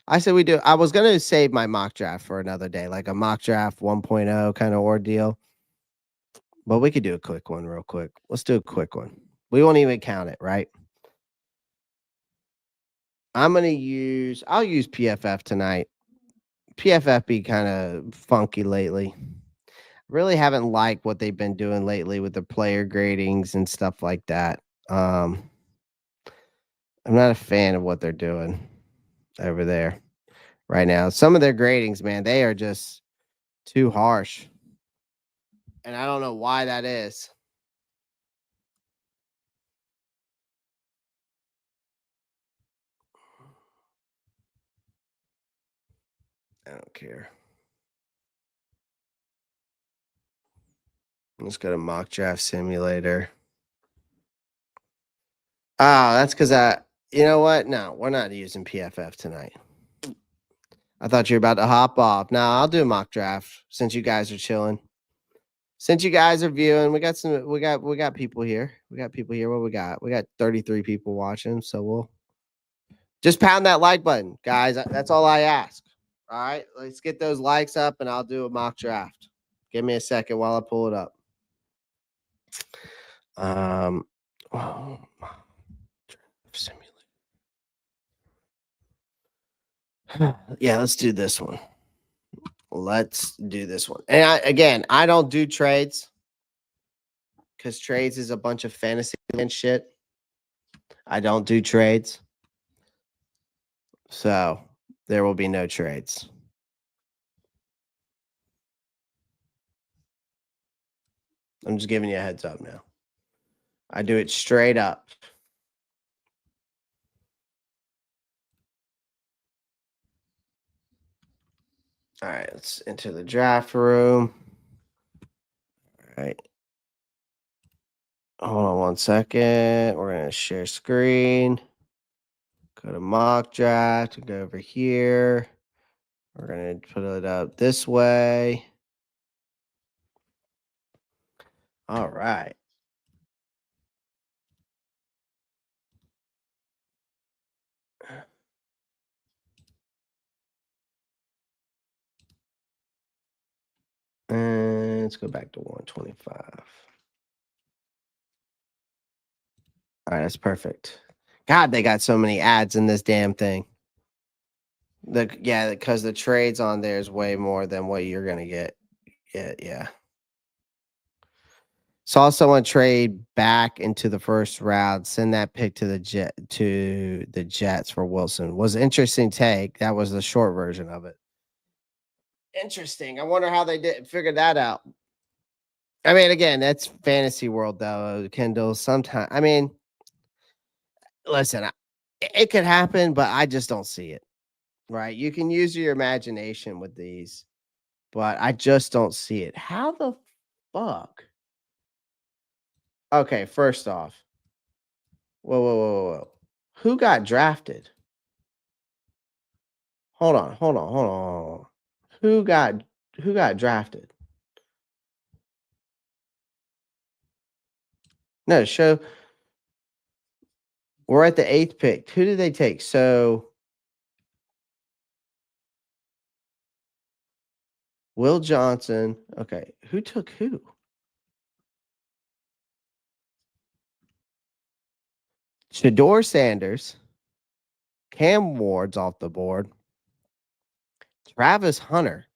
Speaker 1: I said we do. I was going to save my mock draft for another day, like a mock draft 1.0 kind of ordeal. But we could do a quick one real quick. Let's do a quick one. We won't even count it, right? I'll use PFF tonight. PFF be kind of funky lately. Really haven't liked what they've been doing lately with the player gradings and stuff like that. I'm not a fan of what they're doing over there right now. Some of their gradings, man, they are just too harsh. And I don't know why that is. I don't care. Let's go to mock draft simulator. Oh, that's because you know what? No, we're not using PFF tonight. I thought you were about to hop off. No, I'll do a mock draft since you guys are chilling. Since you guys are viewing, we got people here. We got people here. What we got? We got 33 people watching. So we'll just pound that like button, guys. That's all I ask. All right, let's get those likes up, and I'll do a mock draft. Give me a second while I pull it up. Oh, simulator. Yeah, let's do this one. Let's do this one. And I don't do trades because trades is a bunch of fantasy and shit. I don't do trades. So there will be no trades. I'm just giving you a heads up now. I do it straight up. All right, let's enter the draft room. All right. Hold on one second. We're going to share screen. Go to mock draft. Go over here. We're going to put it up this way. All right. And let's go back to 125. All right, that's perfect. God, they got so many ads in this damn thing. Because the trades on there is way more than what you're gonna get. Yeah. Saw someone trade back into the first round, send that pick to the Jets for Wilson. Was an interesting take. That was the short version of it. Interesting. I wonder how they did figure that out. I mean, again, that's fantasy world though, Kendall. Sometimes, I mean, listen, it could happen, but I just don't see it. Right? You can use your imagination with these, but I just don't see it. How the fuck? Okay, first off, whoa. Who got drafted? Hold on. Who got who got drafted? No, show we're at the 8th pick. Who did they take? So Will Johnson. Okay, who took who? Shador Sanders, Cam Ward's off the board. Travis Hunter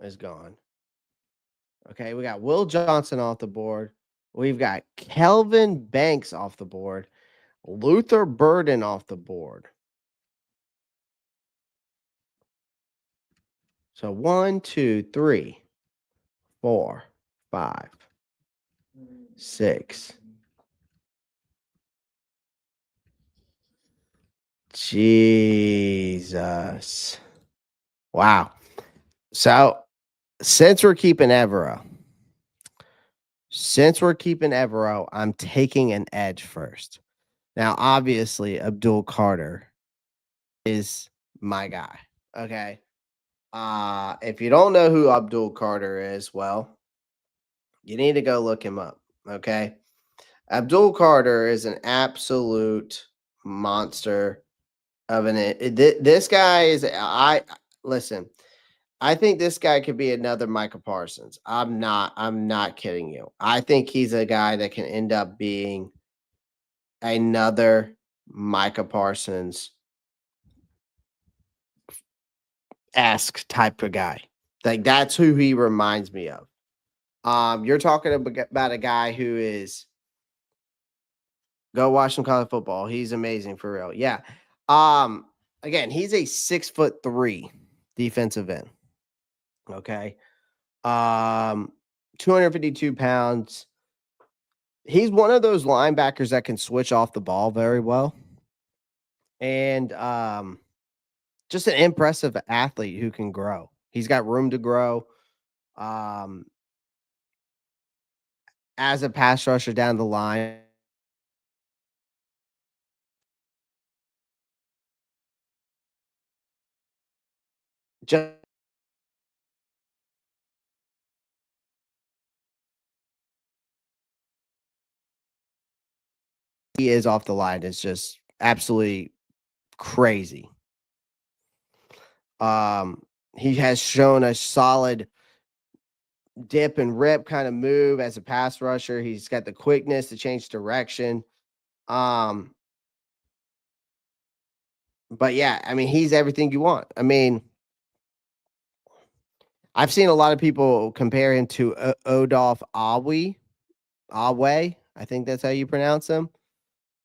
Speaker 1: is gone. Okay, we got Will Johnson off the board. We've got Kelvin Banks off the board. Luther Burden off the board. So 1, 2, 3, 4, 5, 6. Jesus. Wow. So since we're keeping Evero, I'm taking an edge first. Now, obviously, Abdul Carter is my guy. Okay. If you don't know who Abdul Carter is, well, you need to go look him up. Okay. Abdul Carter is an absolute monster of an. This guy is. I listen. I think this guy could be another Micah Parsons. I'm not kidding you. I think he's a guy that can end up being another Micah Parsons esque type of guy. Like that's who he reminds me of. You're talking about a guy who is go watch some college football. He's amazing for real. Yeah. Again, he's a 6'3" defensive end. Okay. 252 pounds. He's one of those linebackers that can switch off the ball very well. And just an impressive athlete who can grow. He's got room to grow. As a pass rusher down the line. Just he is off the line. It's just absolutely crazy. He has shown a solid dip and rip kind of move as a pass rusher. He's got the quickness to change direction. But yeah, I mean, he's everything you want. I mean, I've seen a lot of people compare him to Odolph Awe. I think that's how you pronounce him.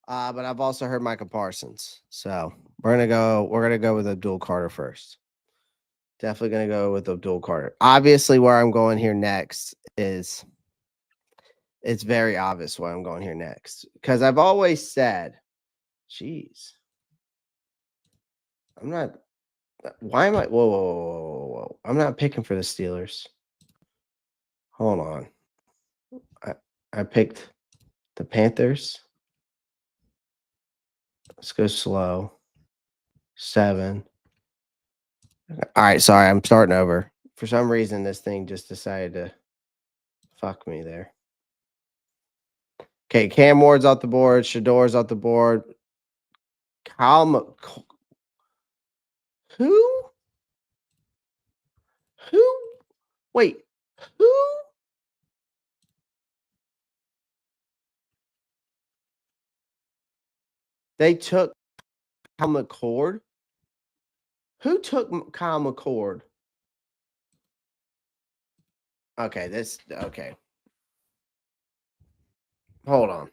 Speaker 1: But I've also heard Micah Parsons. So we're gonna go with Abdul Carter first. Definitely gonna go with Abdul Carter. Obviously, where I'm going here next is it's very obvious why I'm going here next. Because I've always said, geez, I'm not why am I whoa. I'm not picking for the Steelers. Hold on. I picked the Panthers. Let's go slow. 7. All right, sorry, I'm starting over. For some reason, this thing just decided to fuck me there. Okay, Cam Ward's off the board. Shador's off the board. Who? Who? Wait, Who? They took Kyle McCord? Who took Kyle McCord? Okay. Hold on.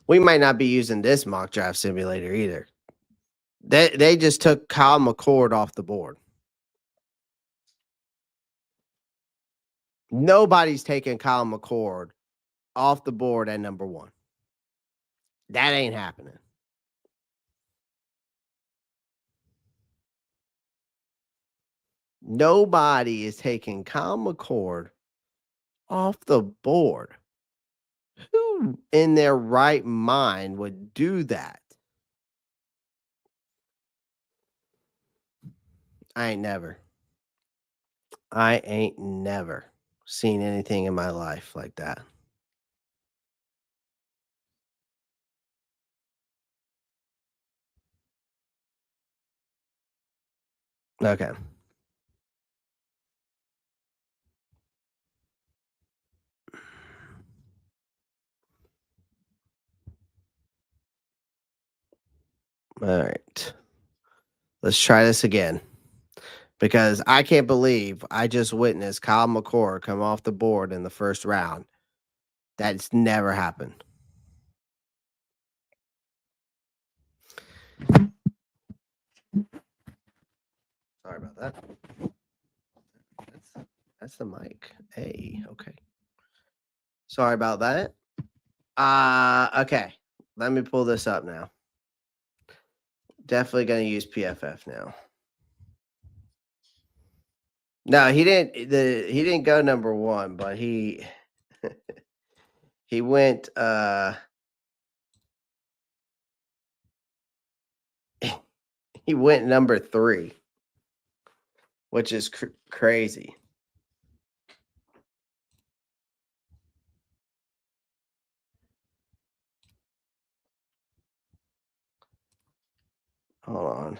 Speaker 1: We might not be using this mock draft simulator either. They just took Kyle McCord off the board. Nobody's taking Kyle McCord off the board at number 1. That ain't happening. Nobody is taking Kyle McCord off the board. Who in their right mind would do that? I ain't never seen anything in my life like that. Okay. All right. Let's try this again. Because I can't believe I just witnessed Kyle McCord come off the board in the first round. That's never happened. Sorry about that. That's the mic. Hey, okay. Sorry about that. Okay. Let me pull this up now. Definitely gonna use PFF now. No, he didn't go number 1, but he he went he went number 3, which is crazy. Hold on.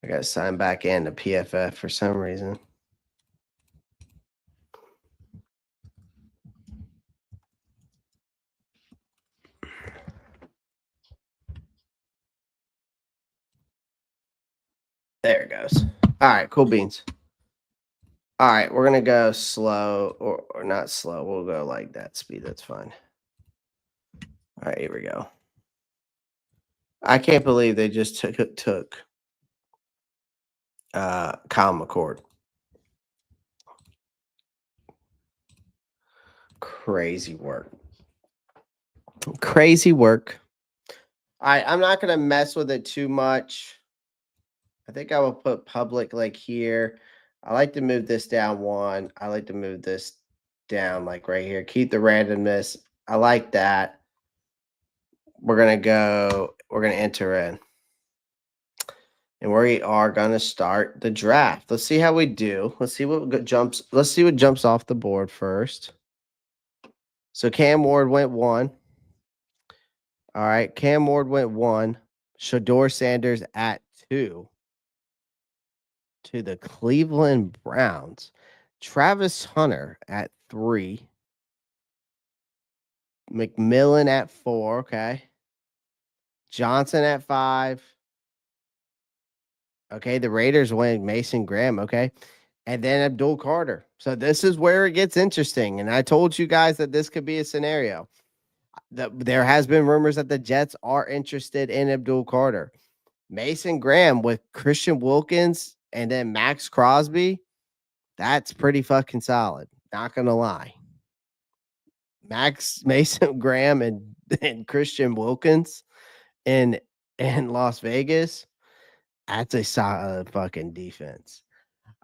Speaker 1: I got to sign back in to PFF for some reason. There it goes. All right, cool beans. All right, we're going to go slow or not slow. We'll go like that speed. That's fine. All right, here we go. I can't believe they just took Kyle McCord. Crazy work. Crazy work. All right, I'm not going to mess with it too much. I think I will put public like here. I like to move this down 1. I like to move this down like right here. Keep the randomness. I like that. We're going to enter in. And we are going to start the draft. Let's see how we do. Let's see what jumps off the board first. So Cam Ward went 1. All right, Cam Ward went 1. Shador Sanders at 2 to the Cleveland Browns. Travis Hunter at 3. McMillan at 4. Okay. Johnson at 5. Okay. The Raiders went Mason Graham. Okay. And then Abdul Carter. So this is where it gets interesting. And I told you guys that this could be a scenario. There has been rumors that the Jets are interested in Abdul Carter. Mason Graham with Christian Wilkins and then Max Crosby. That's pretty fucking solid. Not going to lie. Mason Graham and Christian Wilkins in Las Vegas. That's a solid fucking defense.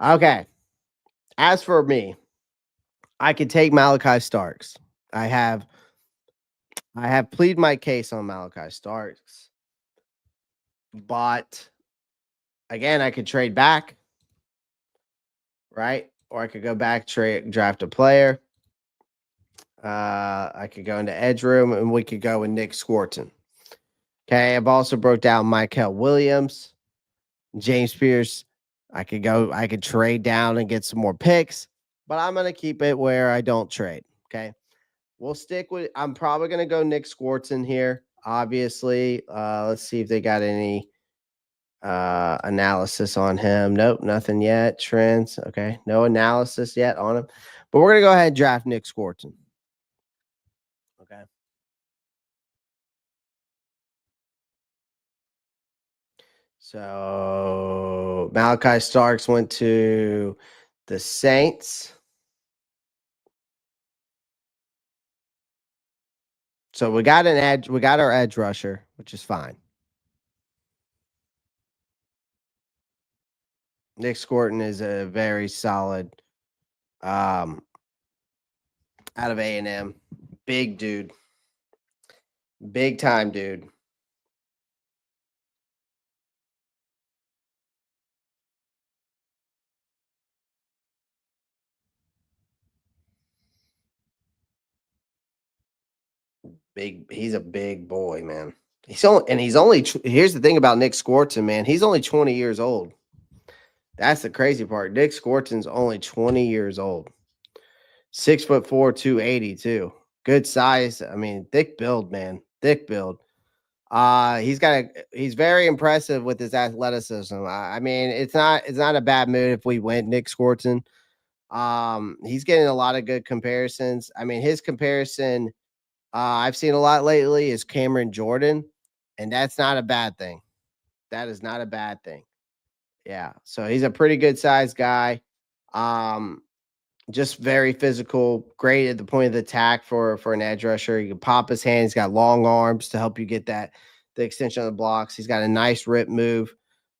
Speaker 1: Okay. As for me, I could take Malachi Starks. I have pleaded my case on Malachi Starks. But again, I could trade back. Right? Or I could go back, draft a player. I could go into edge room, and we could go with Nick Swarton. Okay, I've also broke down Michael Williams, James Pierce. I could trade down and get some more picks, but I'm gonna keep it where I don't trade. Okay. We'll stick with I'm probably gonna go Nick Swarton here. Obviously. Let's see if they got any analysis on him. Nope, nothing yet. Trends. Okay. No analysis yet on him. But we're gonna go ahead and draft Nick Swarton. Okay. So Malachi Starks went to the Saints. So we got an edge, we got our edge rusher, which is fine. Nick Scorton is a very solid out of A&M. Big dude. Big time dude. He's a big boy, man. He's only here's the thing about Nick Scorton, man. He's only 20 years old. That's the crazy part. Nick Scorton's only 20 years old. 6'4", 282. Good size. I mean, thick build, man. Thick build. He's very impressive with his athleticism. I mean, it's not a bad move if we went Nick Scorton. He's getting a lot of good comparisons. I mean, his comparison I've seen a lot lately is Cameron Jordan, and that's not a bad thing. That is not a bad thing. Yeah. So he's a pretty good sized guy. Um, just very physical, great at the point of the attack for an edge rusher. He can pop his hand. He's got long arms to help you get the extension of the blocks. He's got a nice rip move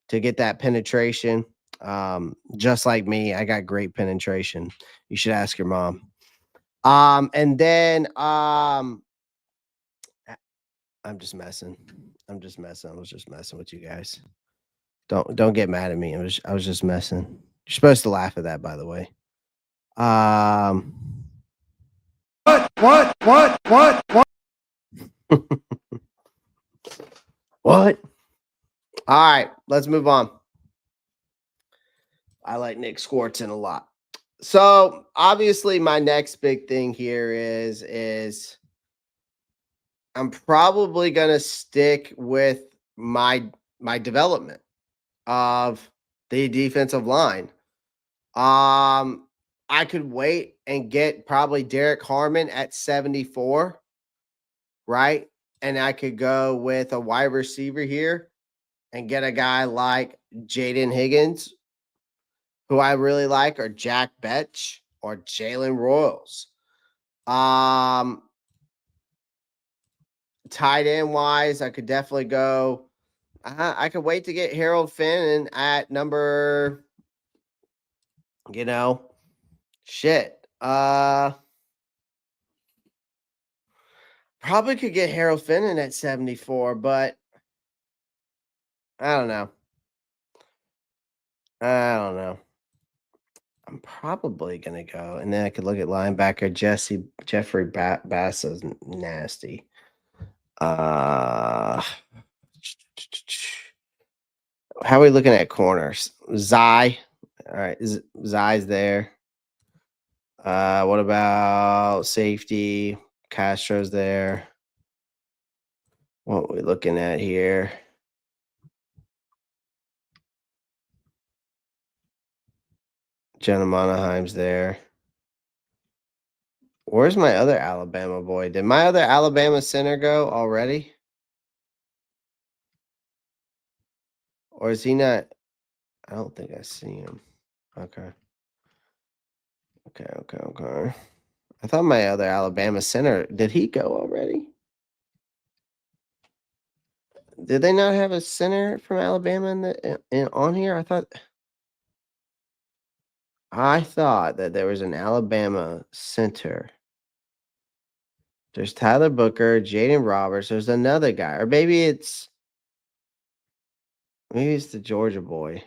Speaker 1: to get that penetration. Just like me, I got great penetration. You should ask your mom. And then I'm just messing. I'm just messing. I was just messing with you guys. Don't get mad at me. I was just messing. You're supposed to laugh at that, by the way. Um What? What? All right, let's move on. I like Nick Swarton a lot. So obviously my next big thing here is I'm probably gonna stick with my development of the defensive line. I could wait and get probably Derek Harmon at 74, right? And I could go with a wide receiver here and get a guy like Jaden Higgins, who I really like, or Jack Betch or Jalen Royals. Um, Tight end wise, I could definitely go. I could wait to get Harold Finn at number, you know, shit. Probably could get Harold Finnan at 74, but I don't know. I don't know. I'm probably gonna go, and then I could look at linebacker Jeffrey Bass is nasty. Uh, how are we looking at corners? Zai, all right, Zai's there. What about safety? Castro's there. What are we looking at here? Jenna Monaheim's there. Where's my other Alabama boy? Did my other Alabama center go already? Or is he not? I don't think I see him. Okay. Okay. I thought my other Alabama center, did he go already? Did they not have a center from Alabama on here? I thought that there was an Alabama center. There's Tyler Booker, Jaden Roberts. There's another guy, or maybe it's the Georgia boy.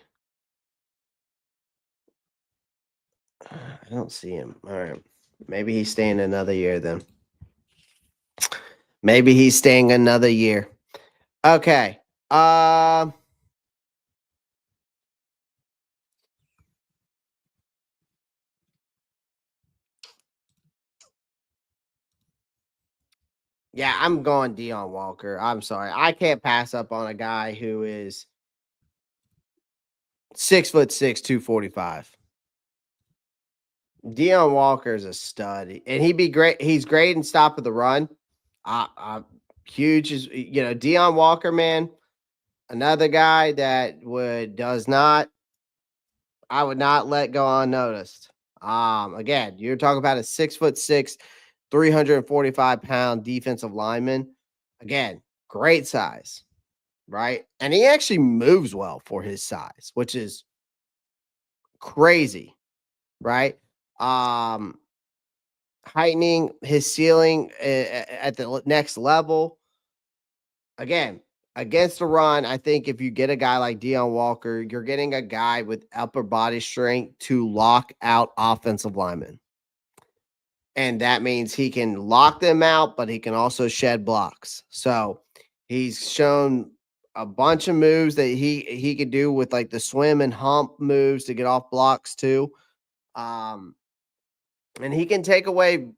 Speaker 1: I don't see him. All right. Maybe he's staying another year then. Maybe he's staying another year. Okay. Yeah, I'm going Deion Walker. I'm sorry. I can't pass up on a guy who is 6'6", 245. Deion Walker is a stud, and he'd be great. He's great in stopping the run. Huge is Deion Walker, man. Another guy that does not. I would not let go unnoticed. Again, you're talking about a 6'6", 345-pound defensive lineman. Again, great size, right? And he actually moves well for his size, which is crazy, right? Heightening his ceiling at the next level. Again, against the run, I think if you get a guy like Deion Walker, you're getting a guy with upper body strength to lock out offensive linemen. And that means he can lock them out, but he can also shed blocks. So he's shown a bunch of moves that he could do with like the swim and hump moves to get off blocks too. And he can take away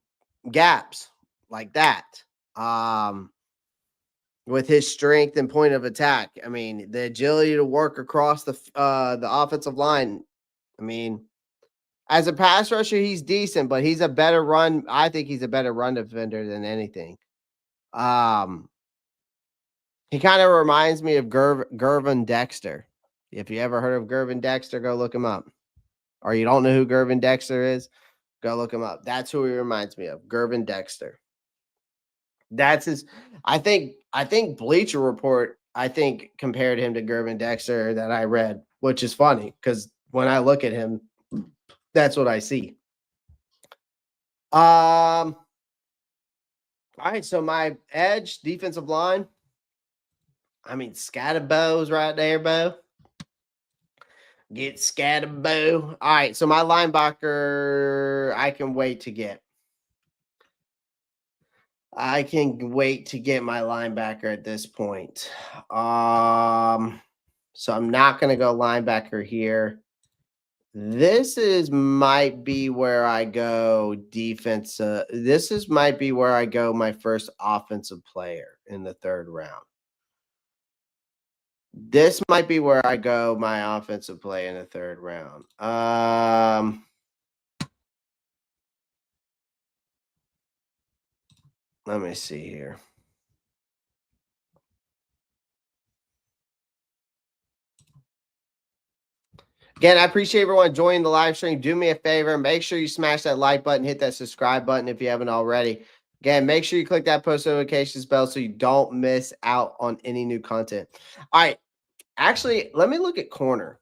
Speaker 1: gaps like that. With his strength and point of attack. I mean, the agility to work across the offensive line. I mean, as a pass rusher, he's decent, but he's a better run. I think he's a better run defender than anything. He kind of reminds me of Gervin Dexter. If you ever heard of Gervin Dexter, go look him up. Or you don't know who Gervin Dexter is, go look him up. That's who he reminds me of, Gervin Dexter. That's his. I think Bleacher Report, compared him to Gervin Dexter that I read, which is funny because when I look at him, that's what I see. All right, so my edge defensive line. I mean, Scatterbo's right there, Bo. Get Scatterbo. All right, so my linebacker, I can wait to get. I can wait to get my linebacker at this point. So I'm not going to go linebacker here. This might be where I go defense. Might be where I go my first offensive player in the third round. This might be where I go my offensive play in the third round. Let me see here. Again, I appreciate everyone joining the live stream. Do me a favor. Make sure you smash that like button, hit that subscribe button if you haven't already. Again, make sure you click that post notifications bell so you don't miss out on any new content. All right. Actually, let me look at corner.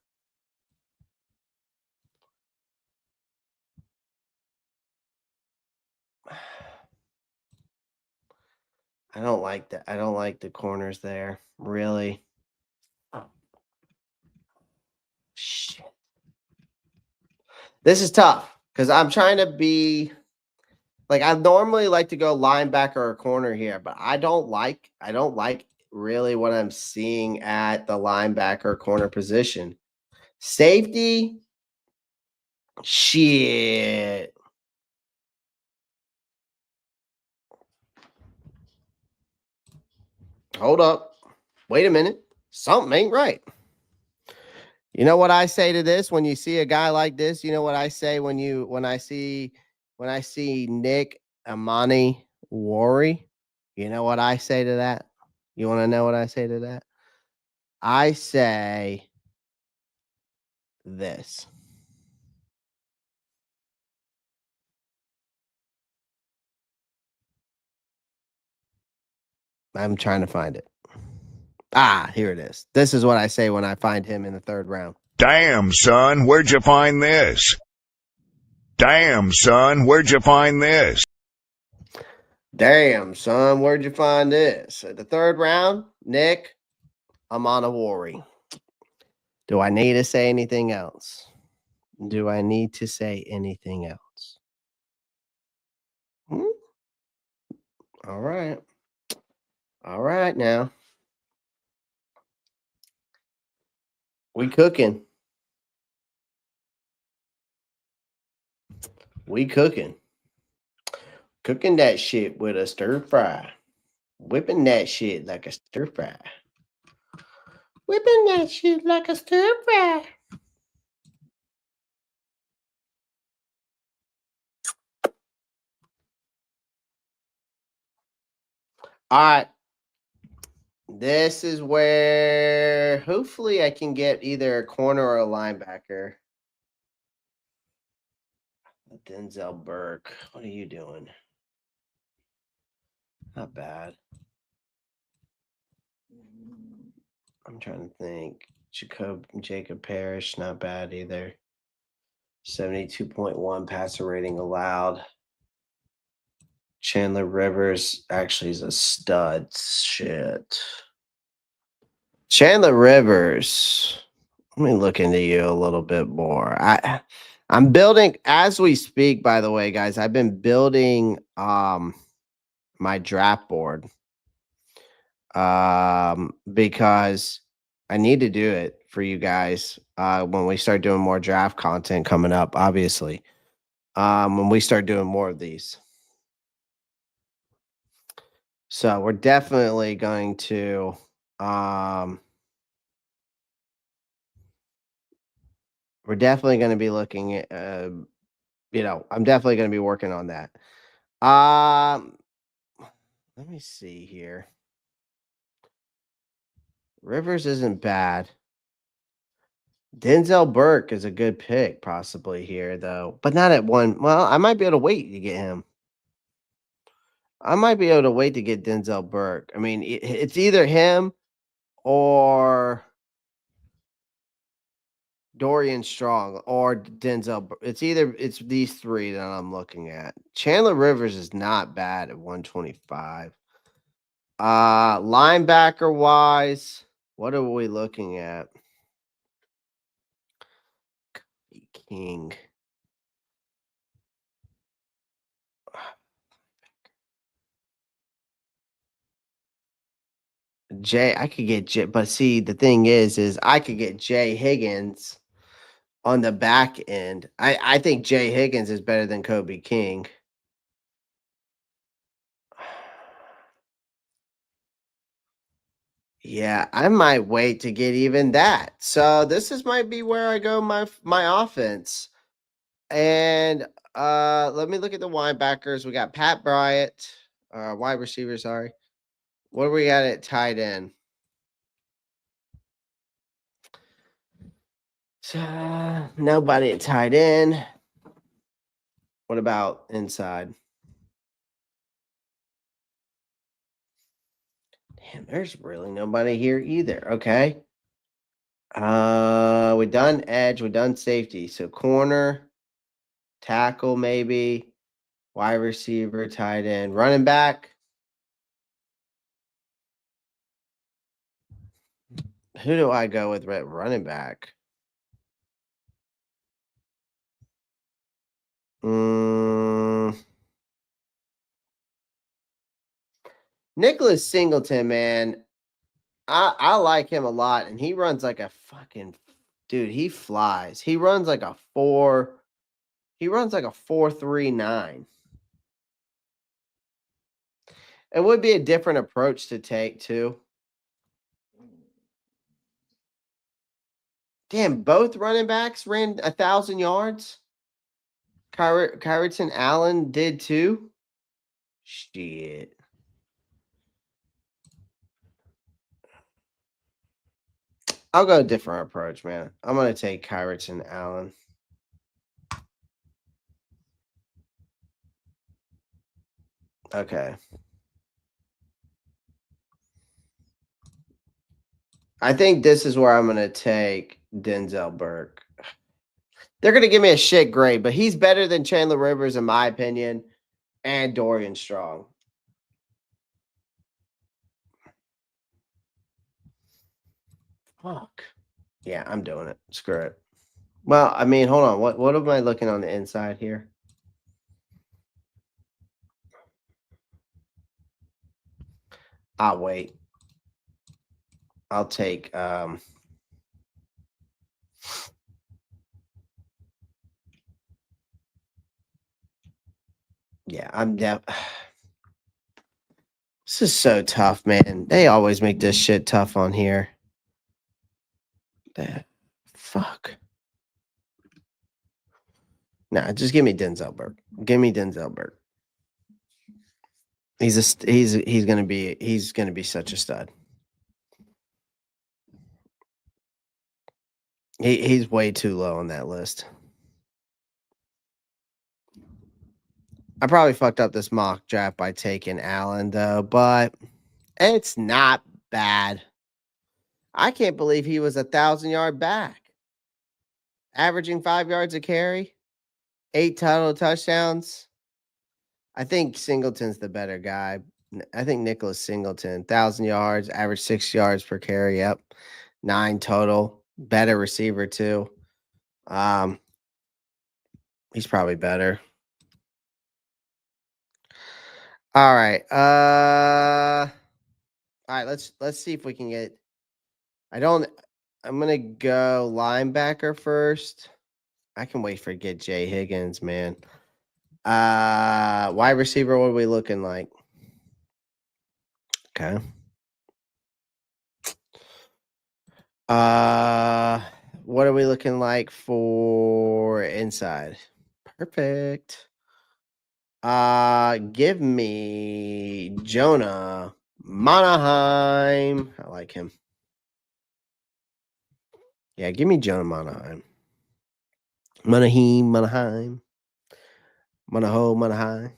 Speaker 1: I don't like that. I don't like the corners there, really. Oh. Shit. This is tough because I'm trying to be like I normally like to go linebacker or corner here, but I don't like really what I'm seeing at the linebacker corner position. Safety, shit. Hold up. Wait a minute. Something ain't right. You know what I say to this when you see a guy like this? You know what I say when I see Nick Amani Wari? You know what I say to that? You want to know what I say to that? I say this. I'm trying to find it. Ah, here it is. This is what I say when I find him in the third round.
Speaker 3: Damn, son, where'd you find this? Damn, son, where'd you find this?
Speaker 1: Damn, son, where'd you find this? At the third round, Nick Amanawari. Do I need to say anything else? Do I need to say anything else? Hmm? All right. All right now. We cooking. We cooking. Cooking that shit with a stir fry. Whipping that shit like a stir fry. Whipping that shit like a stir fry. All right. This is where hopefully I can get either a corner or a linebacker. Denzel Burke. What are you doing? Not bad. I'm trying to think. Jacob Parrish, not bad either. 72.1 passer rating allowed. Chandler Rivers actually is a stud. Shit. Chandler Rivers. Let me look into you a little bit more. I'm building as we speak, by the way, guys. I've been building my draft board. Because I need to do it for you guys when we start doing more draft content coming up, obviously. When we start doing more of these. So we're definitely going to be looking at I'm definitely going to be working on that. Let me see here. Rivers isn't bad. Denzel Burke is a good pick possibly here though, but not at one. Well, I might be able to wait to get him. I might be able to wait to get Denzel Burke. I mean, it's either him or Dorian Strong or Denzel. It's these three that I'm looking at. Chandler Rivers is not bad at 125. Linebacker wise, what are we looking at? King. I could get Jay, but see, the thing is I could get Jay Higgins on the back end. I think Jay Higgins is better than Kobe King. Yeah, I might wait to get even that. So might be where I go my offense. And let me look at the linebackers. We got Pat Bryant, wide receiver, sorry. What do we got at tight end? Nobody at tight end. What about inside? Damn, there's really nobody here either. Okay. We done edge, we done safety. So corner, tackle maybe, wide receiver, tight end, running back. Who do I go with at running back? Nicholas Singleton, man. I like him a lot, and he runs like a fucking dude. He flies. He runs like a 4.39. It would be a different approach to take too. Damn, both running backs ran 1,000 yards. Kyreton Allen did too. Shit. I'll go a different approach, man. I'm gonna take Kyreton Allen. Okay. I think this is where I'm gonna take Denzel Burke. They're gonna give me a shit grade, but he's better than Chandler Rivers in my opinion, and Dorian Strong. Fuck. Yeah, I'm doing it. Screw it. Well, I mean, hold on. What am I looking on the inside here? I'll wait. I'll take yeah, I'm down. This is so tough, man. They always make this shit tough on here. Fuck. Nah, just give me Denzel Burke. Give me Denzel Burke. He's gonna be such a stud. He's way too low on that list. I probably fucked up this mock draft by taking Allen though, but it's not bad. I can't believe he was 1,000-yard back, averaging 5 yards a carry, 8 total touchdowns. I think Singleton's the better guy. I think Nicholas Singleton, 1,000 yards, average 6 yards per carry. Yep, 9 total. Better receiver too. He's probably better. All right. All right. Let's see if we can get. I'm gonna go linebacker first. I can wait for get Jay Higgins, man. Wide receiver. What are we looking like? Okay. What are we looking like for inside? Perfect. Give me Jonah Monaheim. I like him. Yeah, give me Jonah Monaheim. Monaheim. Monaheim.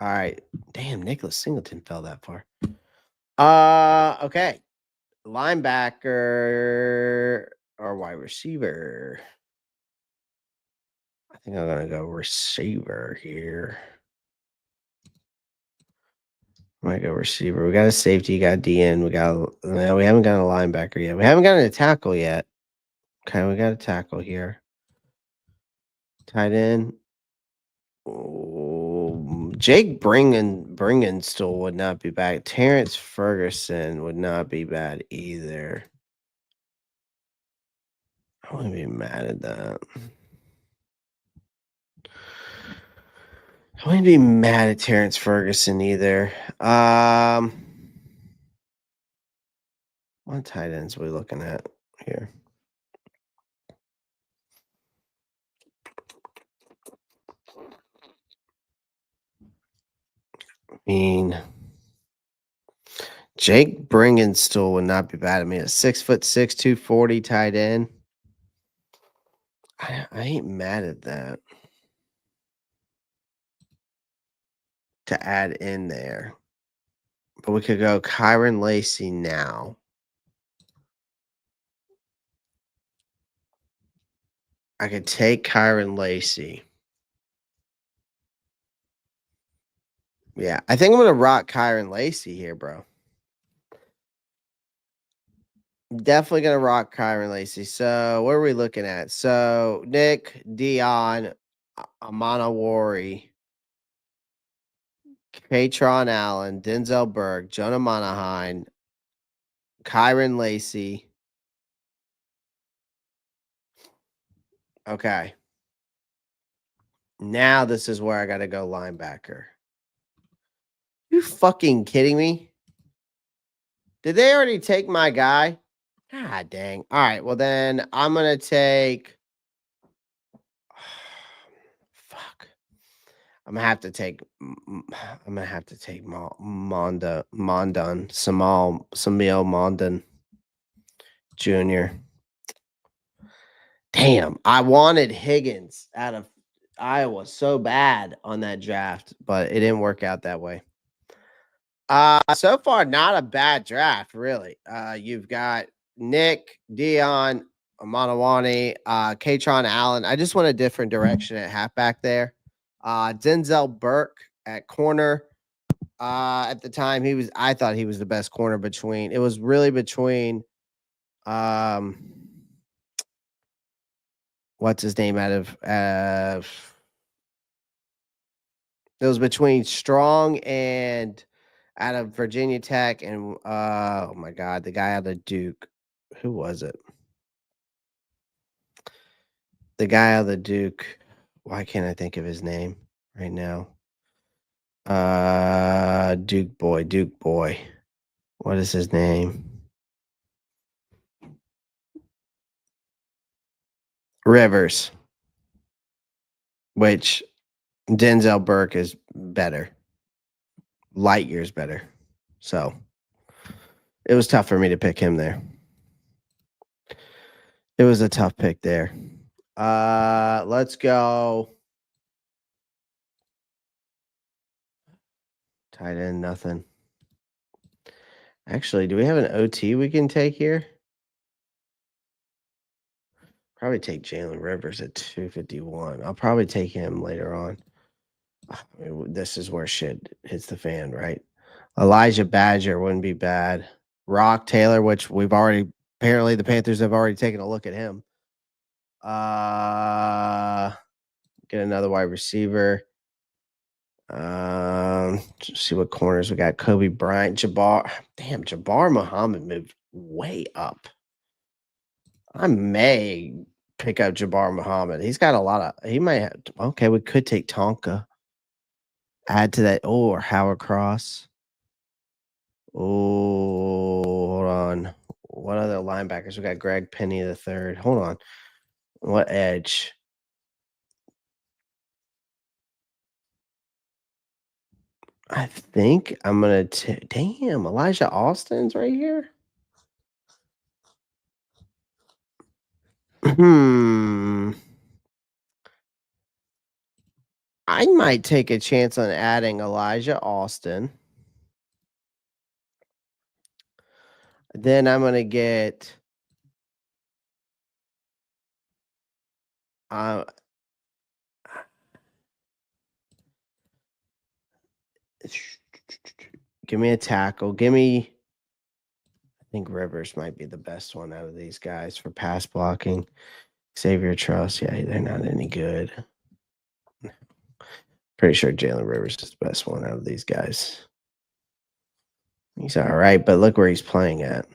Speaker 1: All right. Damn, Nicholas Singleton fell that far. Okay. Linebacker or wide receiver. I think I'm gonna go receiver here. I might go receiver. We got a safety, got DN, we haven't got a linebacker yet. We haven't gotten a tackle yet. Okay, we got a tackle here. Tight end. Oh, Jake Bringenstool would not be bad. Terrence Ferguson would not be bad either. I wouldn't be mad at that. I wouldn't be mad at Terrence Ferguson either. What tight ends are we looking at here? I mean, Jake Bringenstool would not be bad at me. A 6'6", 240 tight end. I ain't mad at that. To add in there. But we could go Kyron Lacey now. I could take Kyron Lacey. Yeah, I think I'm going to rock Kyron Lacey here, bro. Definitely going to rock Kyron Lacey. So, what are we looking at? So, Nick, Dion, Amanawari, Katron Allen, Denzel Burke, Jonah Monahan, Kyron Lacey. Okay. Now this is where I got to go linebacker. You fucking kidding me? Did they already take my guy? God dang. All right. Well, then I'm going to take. Fuck. I'm going to have to take. I'm going to have to take Mondon. Samil Mondon Jr. Damn. I wanted Higgins out of Iowa so bad on that draft, but it didn't work out that way. So far, not a bad draft, really. You've got Nick, Dion, Amanawani, Katron Allen. I just went a different direction at halfback there. Denzel Burke at corner. At the time, I thought he was the best corner between. It was really between what's his name out of it was between Strong and out of Virginia Tech, and oh my God, the guy out of Duke. Who was it? The guy out of Duke. Why can't I think of his name right now? Duke boy. What is his name? Rivers. Which Denzel Burke is better. Light years better. So it was tough for me to pick him there. It was a tough pick there. Let's go. Tight end, nothing. Actually, do we have an OT we can take here? Probably take Jalen Rivers at 251. I'll probably take him later on. I mean, this is where shit hits the fan, right? Elijah Badger wouldn't be bad. Rock Taylor, which apparently the Panthers have already taken a look at him. Get another wide receiver. See what corners we got. Kobe Bryant, Jabbar Muhammad moved way up. I may pick up Jabbar Muhammad. He's got a lot of. He might have. Okay, we could take Tonka. Add to that. Oh, or Howard Cross. Oh, hold on. What other linebackers? We got Greg Penny the third. Hold on. What edge? I think I'm gonna. Damn, Elijah Austin's right here. I might take a chance on adding Elijah Austin. Then I'm gonna get. Give me a tackle. I think Rivers might be the best one out of these guys for pass blocking. Xavier Truss, yeah, they're not any good. Pretty sure Jalen Rivers is the best one out of these guys. He's all right, but look where he's playing at.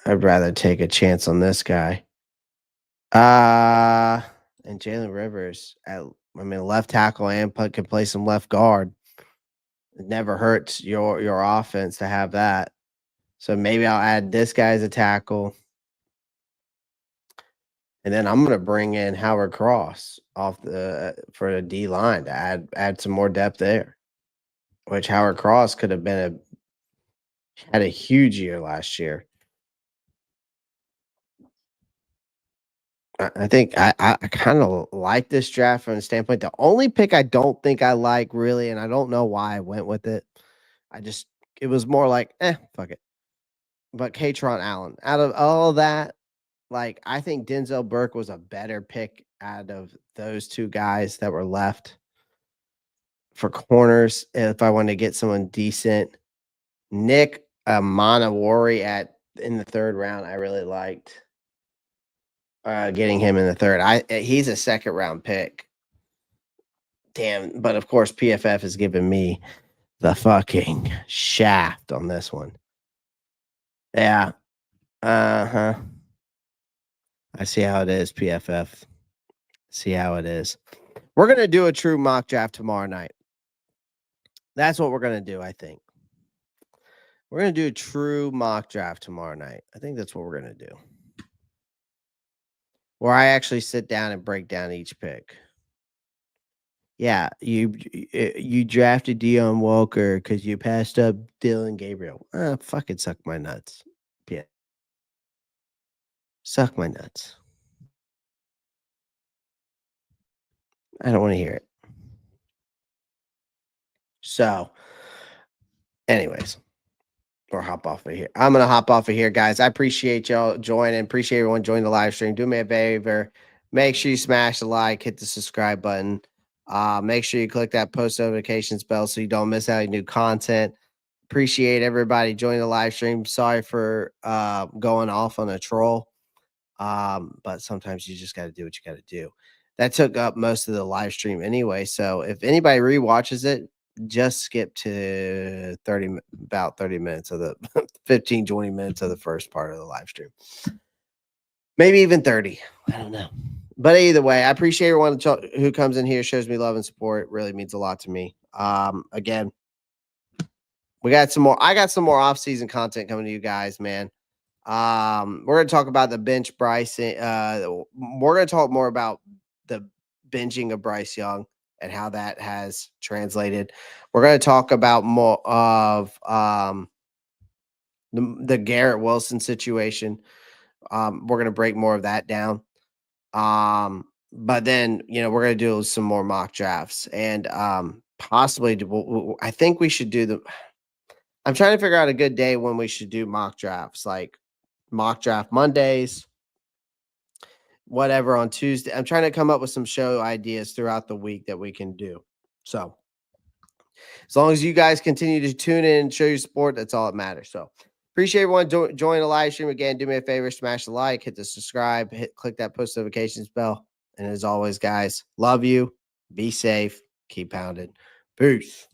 Speaker 1: I'd rather take a chance on this guy. And Jalen Rivers left tackle and can play some left guard. It never hurts your offense to have that. So maybe I'll add this guy as a tackle. And then I'm gonna bring in Howard Cross for the D line to add some more depth there. Which Howard Cross could have had a huge year last year. I think I kind of like this draft from the standpoint. The only pick I don't think I like really, and I don't know why I went with it. It was more like, fuck it. But Katron Allen, out of all that, like I think Denzel Burke was a better pick out of those two guys that were left for corners. If I wanted to get someone decent, Nick Manawari in the third round, I really liked. Getting him in the third. He's a second round pick. Damn, but of course PFF has given me the fucking shaft on this one. Yeah. I see how it is, PFF. See how it is. We're gonna do a true mock draft tomorrow night. That's what we're gonna do, I think. We're gonna do a true mock draft tomorrow night. I think that's what we're gonna do. Where I actually sit down and break down each pick. Yeah, you drafted Deion Walker because you passed up Dylan Gabriel. Fucking suck my nuts. Yeah. Suck my nuts. I don't want to hear it. So, anyways, or hop off of here. I'm gonna hop off of here, guys. I appreciate y'all joining. Appreciate everyone joining the live stream. Do me a favor. Make sure you smash the like, hit the subscribe button. Make sure you click that post notifications bell so you don't miss out on new content. Appreciate everybody joining the live stream. Sorry for going off on a troll. But sometimes you just got to do what you got to do. That took up most of the live stream anyway. So if anybody rewatches it, just skip to about 30 minutes of the 15, 20 minutes of the first part of the live stream. Maybe even 30. I don't know. But either way, I appreciate everyone who comes in here, shows me love and support. It really means a lot to me. Again, I got some more off-season content coming to you guys, man. We're going to talk about the bench Bryce. We're going to talk more about the benching of Bryce Young and how that has translated. We're going to talk about more of the Garrett Wilson situation. We're going to break more of that down. But then, we're going to do some more mock drafts and possibly I think we should do I'm trying to figure out a good day when we should do mock drafts, like mock draft Mondays, whatever on Tuesday. I'm trying to come up with some show ideas throughout the week that we can do. So as long as you guys continue to tune in and show your support, that's all that matters. So appreciate everyone joining the live stream. Again, do me a favor, smash the like, hit the subscribe, click that post notifications bell. And as always, guys, love you. Be safe. Keep pounding. Peace.